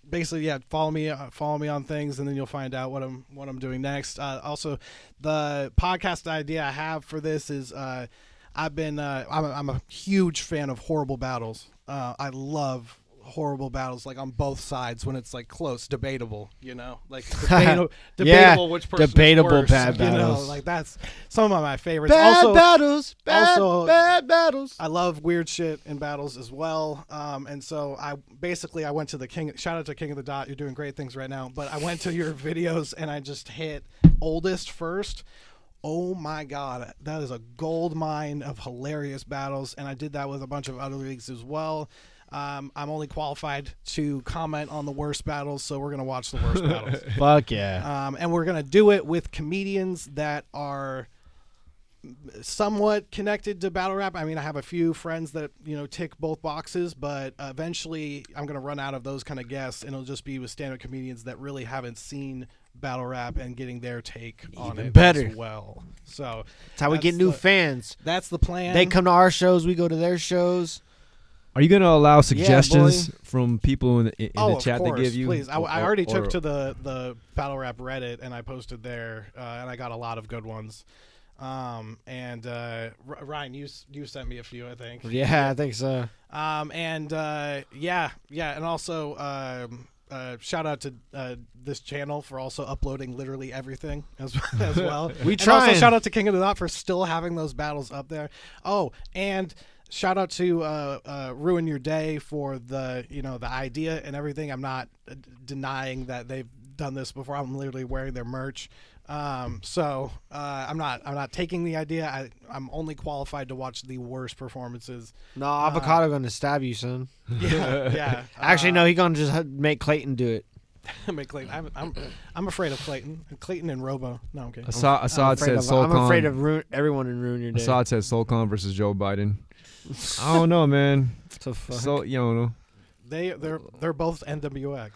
basically, yeah. Follow me on things, and then you'll find out what I'm doing next. Also, the podcast idea I have for this is I'm a huge fan of horrible battles. I love horrible battles, like on both sides when it's like close, debatable. You know, like debatable Yeah, which person debatable is worse, bad you know? battles. Like that's some of my favorites. Bad battles. bad battles. I love weird shit in battles as well. And so I went to the King. Shout out to King of the Dot. You're doing great things right now. But I went to your videos and I just hit oldest first. Oh my God, that is a gold mine of hilarious battles. And I did that with a bunch of other leagues as well. I'm only qualified to comment on the worst battles, so we're going to watch the worst battles. Fuck yeah. And we're going to do it with comedians that are somewhat connected to battle rap. I mean, I have a few friends that, you know, tick both boxes, but eventually I'm going to run out of those kind of guests, and it'll just be with stand-up comedians that really haven't seen battle rap and getting their take on Even it better. as well. So That's how we get new fans. That's the plan. They come to our shows, we go to their shows. Are you gonna allow suggestions from people in the chat of course, to give you? Please, I already took to the battle rap Reddit and I posted there, and I got a lot of good ones. And Ryan, you sent me a few, I think. Yeah, I think so. And and also shout out to this channel for also uploading literally everything as well. We And try. also shout out to King of the Dot for still having those battles up there. Oh, and shout out to Ruin Your Day for the idea and everything. I'm not denying that they've done this before. I'm literally wearing their merch. So I'm not taking the idea. I'm only qualified to watch the worst performances. No, Avocado gonna stab you, son. Yeah. Actually, no, he gonna just make Clayton do it. Make Clayton. I'm afraid of Clayton. Clayton and Robo. No, okay. Assad said I'm Solcon. afraid of everyone in Ruin Your Day. Assad said Solcon versus Joe Biden. I don't know, man. So fuck. So you don't know. They're both NWX.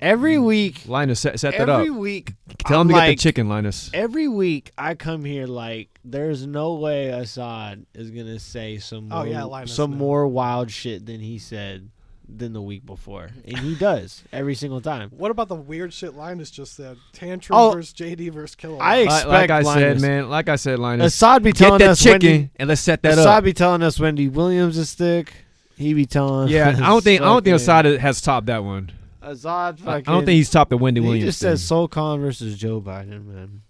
Every week, Linus, set that up. every week, Tell him I'm to get the like- chicken, Linus. Every week I come here like there's no way Assad is gonna say some Oh, more, yeah, Linus, some no. more wild shit than he said than the week before, and he does every single time. What about the weird shit Linus just said? Tantrum Oh, versus JD versus Killer. I expect Like I Linus. said, man. Like I said, Linus. Assad be Get telling that us chicken Wendy, and let's set that Assad up. be telling us Wendy Williams is thick. He be telling. Yeah, I don't think fucking- Assad has topped that one. Assad I fucking. don't think he's topped the Wendy He Williams. just says Solcon versus Joe Biden, man.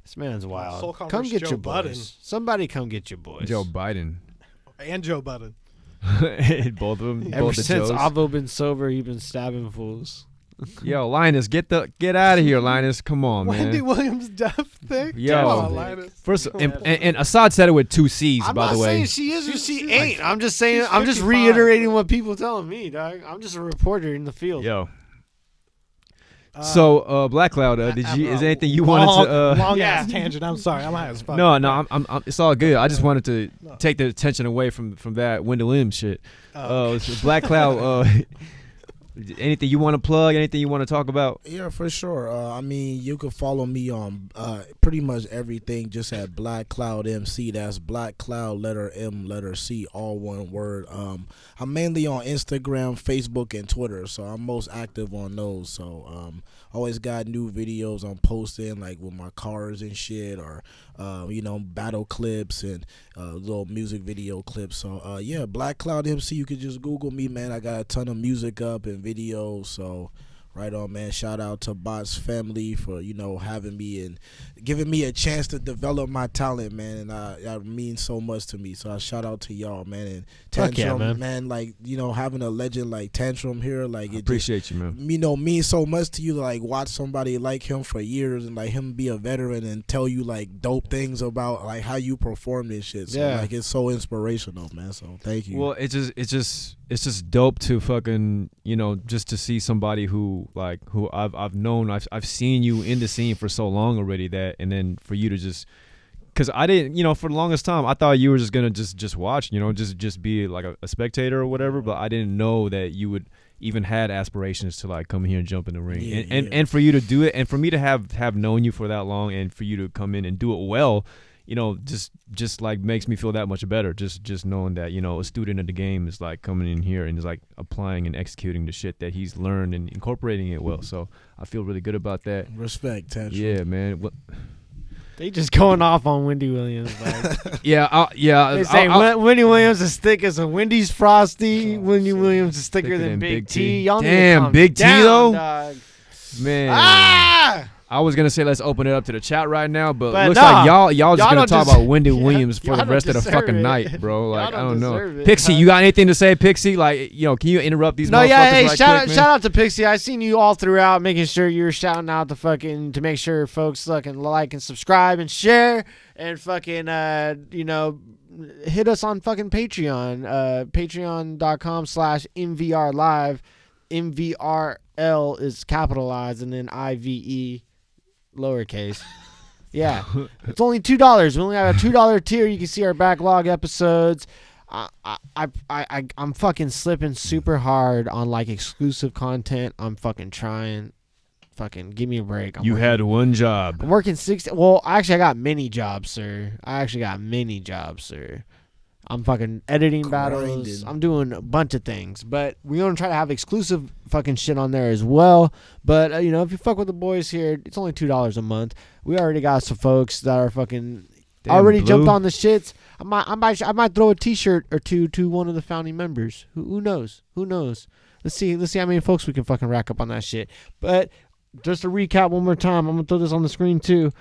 This man's wild. Solcon Come versus get Joe your boys. Budden. Somebody come get your boys. Joe Biden. and Joe Budden. Both of them. Ever both the since Joes. Avo been sober, he been stabbing fools. Yo, Linus, get out of here, Linus. Come on, Wendy man. Williams deaf thick. Yo. Come on, Linus. First, and Assad said it with 2 C's, I'm by not the way. saying she is or she ain't. I'm just saying. she's I'm just 55. reiterating what people telling me, dog. I'm just a reporter in the field. Yo. So, Black Cloud, is there anything you wanted to? Long Yeah. ass tangent. I'm sorry. I'm high as fuck. No, I'm. It's all good. I just wanted to take the attention away from that Wendy Williams shit. So Black Cloud. Anything you want to plug? Anything you want to talk about? Yeah, for sure. I mean, you can follow me on pretty much everything just at BlackcloudMC. That's Black Cloud, letter M, letter C, all one word. I'm mainly on Instagram, Facebook, and Twitter, so I'm most active on those. So always got new videos I'm posting, like with my cars and shit, or battle clips and little music video clips. So yeah, Black Cloud MC. You could just Google me, man. I got a ton of music up and videos. So right on, man. Shout out to BOTZ family for having me and giving me a chance to develop my talent, man. And that means so much to me. So I shout out to y'all, man. And Fuck Tantrum, yeah, man. Like having a legend like Tantrum here, like it Appreciate you, man. means so much to you to like watch somebody like him for years and like him be a veteran and tell you like dope things about like how you perform this shit. So Yeah. like it's so inspirational, man. So thank you. Well, it's just dope to fucking just to see somebody who I've known, I've seen you in the scene for so long already, that and then for you to just, because I didn't, for the longest time I thought you were just gonna just watch, just be like a spectator or whatever, but I didn't know that you would even had aspirations to like come here and jump in the ring. Yeah, And for you to do it, and for me to have known you for that long, and for you to come in and do it well, just like makes me feel that much better. Just knowing that a student of the game is like coming in here and is like applying and executing the shit that he's learned and incorporating it well. So I feel really good about that. Respect, Tantrum. Yeah, man. They just going off on Wendy Williams. Like. Yeah, They say Wendy Williams is thick as a Wendy's Frosty. Wendy Williams is thicker than Big T. Y'all need to Damn, calm Big T, down, though? dog. man. Ah! I was gonna say let's open it up to the chat right now, but But looks nah, like y'all just y'all gonna don't talk des- about Wendy Yeah, Williams for y'all the don't rest of the deserve fucking it. night, bro. Like Y'all I don't don't know. deserve it, Pixie, huh? you got anything to say, Pixie? Like can you interrupt these? No, motherfuckers yeah, hey, right shout quick, out man? to Pixie. I seen you all throughout, making sure you're shouting out the fucking to make sure folks fucking like and subscribe and share and fucking hit us on fucking Patreon. Patreon.com/MVR live. MVRL is capitalized and then IVE lowercase. Yeah, it's only $2. We only have a $2 tier. You can see our backlog episodes. I'm fucking slipping super hard on like exclusive content. I'm fucking trying. Fucking give me a break. You had one job. I'm working 60. Well, actually, I got many jobs, sir. I'm fucking editing battles. Grinding. I'm doing a bunch of things, but we're gonna try to have exclusive fucking shit on there as well. But if you fuck with the boys here, it's only $2 a month. We already got some folks that are fucking Damn, already Blue. jumped on the shits. I might throw a T-shirt or two to one of the founding members. Who knows? Let's see how many folks we can fucking rack up on that shit. But just to recap one more time, I'm gonna throw this on the screen too.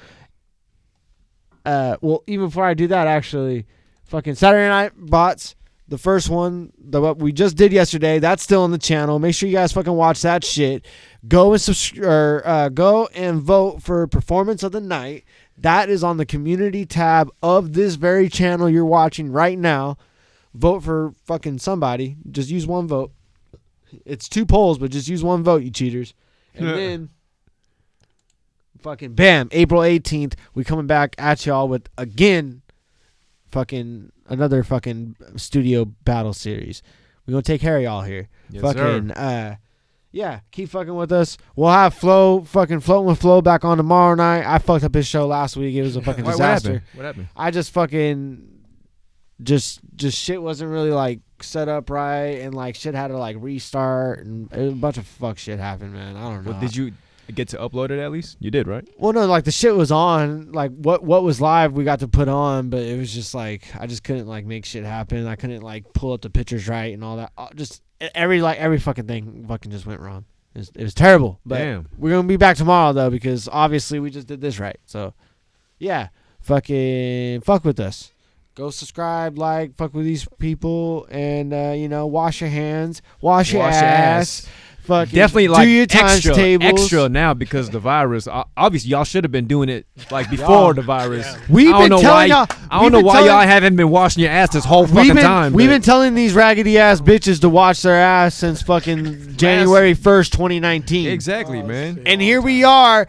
Well, even before I do that, actually, fucking Saturday Night Bots, the first one, what we just did yesterday, that's still on the channel. Make sure you guys fucking watch that shit. Go and go and vote for Performance of the Night. That is on the community tab of this very channel you're watching right now. Vote for fucking somebody. Just use one vote. It's 2 polls, but just use one vote, you cheaters. And then, fucking bam, April 18th, we coming back at y'all with, again, fucking another fucking studio battle series. We're going to take care of y'all here. Yes, fucking, sir. Yeah, keep fucking with us. We'll have Flow, fucking Floating with Flow back on tomorrow night. I fucked up his show last week. It was a fucking disaster. What happened? I just fucking, just shit wasn't really like set up right, and like shit had to like restart, and a bunch of fuck shit happened, man. I don't know. Well, did you get to upload it at least? You did, right? Well, no, like the shit was on, like what was live we got to put on, but it was just like I just couldn't like make shit happen. I couldn't like pull up the pictures right and all that. Just every fucking thing fucking just went wrong. It was terrible. But Damn. We're gonna be back tomorrow though, because obviously we just did this right. So yeah, fucking fuck with us. Go subscribe, like, fuck with these people, and wash your hands, wash your ass. Fucking Definitely do like your times tables. extra now because the virus. Obviously, y'all should have been doing it like before the virus. We've been telling y'all. I don't know why y'all haven't been washing your ass this whole fucking time. We've been telling these raggedy ass bitches to wash their ass since fucking January 1st, 2019. Exactly, man. And here we are.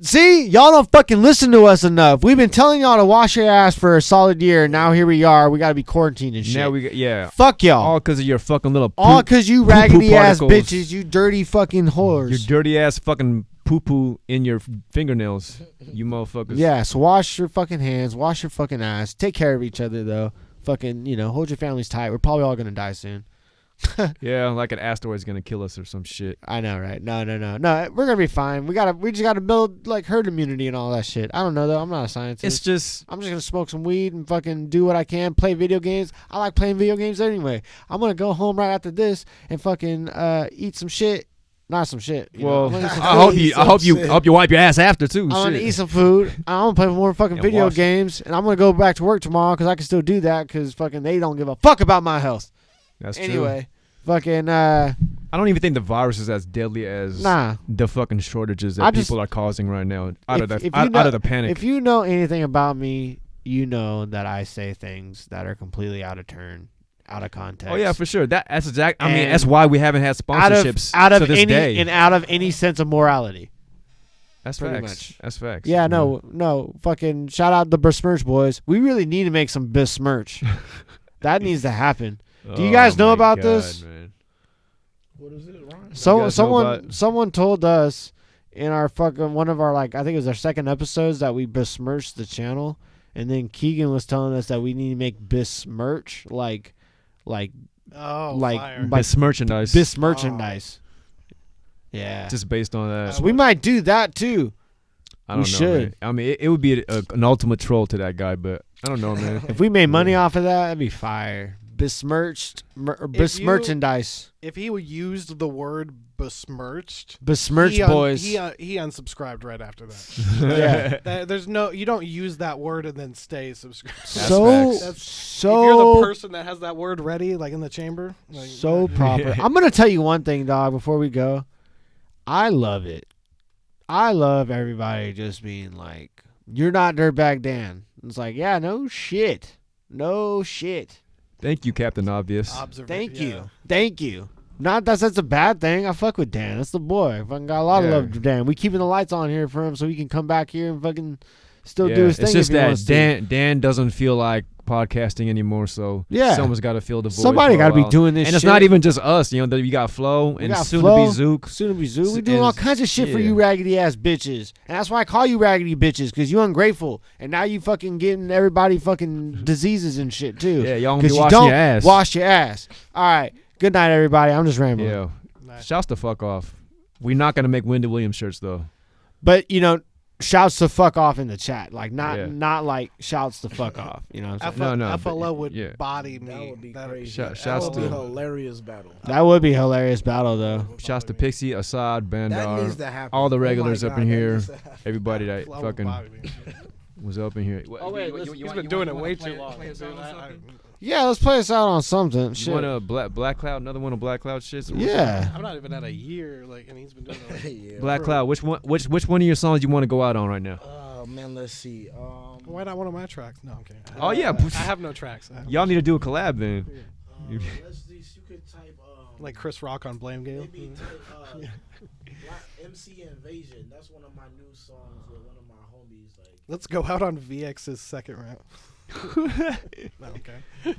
See, y'all don't fucking listen to us enough. We've been telling y'all to wash your ass for a solid year, and now here we are. We got to be quarantined and shit. Now fuck y'all. All because of your fucking little all because you raggedy ass particles. bitches, you dirty fucking whores. Your dirty ass fucking poo-poo in your fingernails, you motherfuckers. Yeah, so wash your fucking hands, wash your fucking ass. Take care of each other, though. Fucking, hold your families tight. We're probably all going to die soon. Yeah, like an asteroid's gonna kill us or some shit. I know, right? No, we're gonna be fine. We just gotta build like herd immunity and all that shit. I don't know though. I'm not a scientist. I'm just gonna smoke some weed and fucking do what I can. Play video games. I like playing video games anyway. I'm gonna go home right after this and fucking eat some shit. Not some shit. Well, I hope you wipe your ass after too. I'm gonna eat some food. I'm gonna play more fucking video games, and I'm gonna go back to work tomorrow because I can still do that because fucking they don't give a fuck about my health. That's anyway. Fucking I don't even think the virus is as deadly as the fucking shortages that people are causing right now out of the panic. If you know anything about me, you know that I say things that are completely out of turn, out of context. Oh yeah, for sure. That's exact. I mean, that's why we haven't had sponsorships out of to this day. And out of any sense of morality. That's facts. That's facts. Yeah, no. Fucking shout out the besmirch boys. We really need to make some besmirch. That needs to happen. Do you guys know about this? Man. What is it, Ron? Someone told us in our fucking one of our I think it was our second episodes that we besmirched the channel, and then Keegan was telling us that we need to make besmirch like besmerchandise. Besmerchandise. Yeah. Just based on that. So we might do that too. I don't know. Man. I mean, it would be an ultimate troll to that guy, but I don't know, man. If we made money off of that, that'd be fire. Besmirched, besmerchandise. If he used the word besmirched, boys, he unsubscribed right after that. Yeah, there's you don't use that word and then stay subscribed. If you're the person that has that word ready, like in the chamber, proper. I'm gonna tell you one thing, dog. Before we go, I love it. I love everybody just being like, "You're not Dirtbag Dan." It's like, yeah, no shit. Thank you, Captain Obvious. Thank you. Not that that's a bad thing. I fuck with Dan. That's the boy. I fucking got a lot of love for Dan. We keeping the lights on here for him so he can come back here and fucking still do his thing. It's just that Dan doesn't feel like podcasting anymore, so someone's got to fill the void. Somebody got to be doing this and it's not even just us. You got Flo and soon to be Zuke. We doing all kinds of shit for you raggedy ass bitches. And that's why I call you raggedy bitches, because you ungrateful. And now you fucking getting everybody fucking diseases and shit too. Yeah, y'all gonna be washing your ass. Wash your ass. All right. Good night, everybody. I'm just rambling. Yeah. Shouts the fuck off. We're not going to make Wendy Williams shirts, though. But, shouts to fuck off in the chat, like Yeah. not like shouts to fuck off. You know what I'm saying? No, FLO would yeah. body me. That would be crazy. Shouts that would be a to hilarious battle. That would be a hilarious battle though. shouts to Pixie, Assad, That needs Bandar, to happen. all the Oh my regulars up God, in that here, needs to happen. everybody that FLO would fucking body me. was up in here. Oh, wait, He's been doing it way too long. Yeah, let's play us out on something. You Shit. want a Black Cloud? Another one of Black Cloud shit? Yeah. I'm not even at a year, like, and he's been doing it. Like, Yeah, Black bro. Cloud. Which one of your songs you want to go out on right now? Oh man, let's see. why not one of my tracks? No, I'm kidding. Oh yeah, I have no tracks. y'all need to do a collab then. Let's see. You could type Like Chris Rock on Blame Game. maybe type MC Invasion. That's one of my new songs with one of my homies. Like, Let's go out on VX's second round. No, okay. yeah,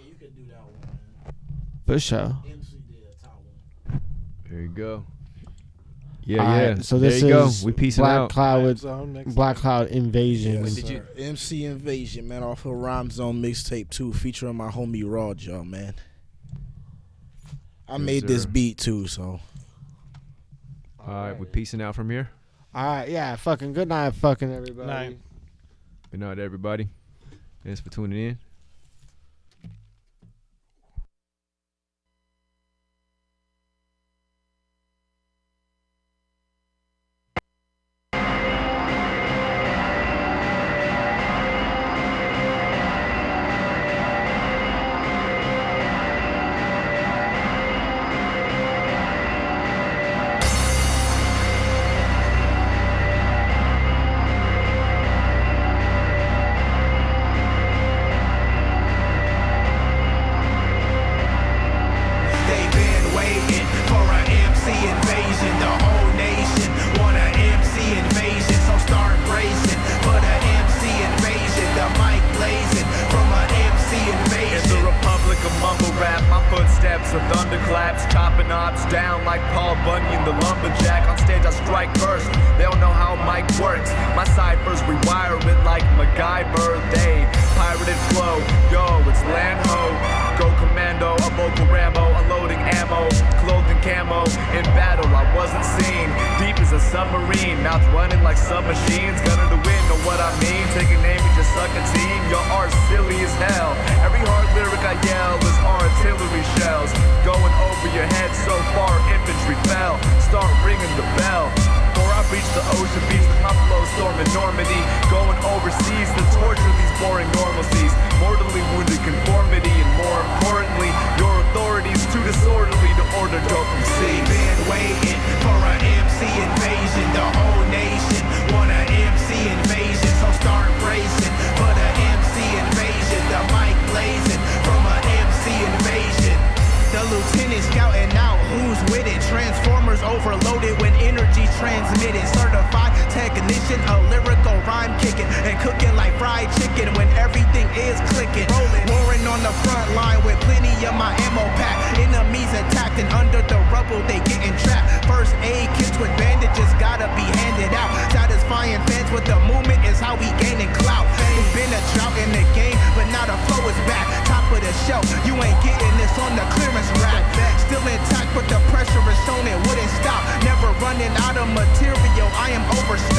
you could do that one. Man. For sure. MC did a top one. There you go. Yeah, All yeah. right, so there this you go. is We peacing Black out. Cloud with Zone next Black Cloud Invasion. Yes, Did you- sir. MC Invasion, man, off of Rhyme Zone mixtape 2, featuring my homie Rod, y'all, man. I Yes, made this sir. beat too, so. All right, we peacing out from here. All right, yeah, fucking good night, fucking everybody. Night. Good night, everybody. Thanks for tuning in. They've been waiting for an MC invasion. The whole nation want an MC invasion. So start bracing for the MC invasion. The mic blazing from an MC In invasion. the republic of mumble rap, my footsteps are thunderclaps, chopping ops down like Paul Bunyan, the lumberjack. On stage I strike first, they don't know how mic works. My ciphers rewire it like MacGyver. They pirated flow, yo, it's land ho. Go commando, a vocal Rambo, unloading ammo, clothed in camo. In battle I wasn't seen, deep as a submarine, mouth running like submachines. Gunning to win, know what I mean? Take a name and just suck a team. Your art's silly as hell. Every hard lyric I yell is artillery shells going over your head so far infantry fell. Start ringing the bell. Before I reach the ocean beach with my flow storming Normandy, going overseas to torture these boring normalcies. Mortally wounded conformity, and more importantly, your authority's too disorderly to order dope you see. They've been waiting for an MC invasion. The whole nation want an MC invasion. So start bracing for the MC invasion. The mic blazing from an MC invasion. The lieutenant scouting out who's with it. Transformers overloaded when energy transmitted. Certified technician, a lyrical rhyme kicking and cooking like fried chicken when everything is clicking. Rolling, warring on the front line with plenty of my ammo pack. Enemies attacked and under the rubble they getting trapped. First aid kits with bandages gotta be handed out. Satisfying fans with the movement is how we gaining clout. It's been a drought in the game, but now the flow is back. Top of the shelf, you ain't getting this on the clearance rack. Still intact, but the pressure is shown it wouldn't stop. Never running out of material, I am overstocked.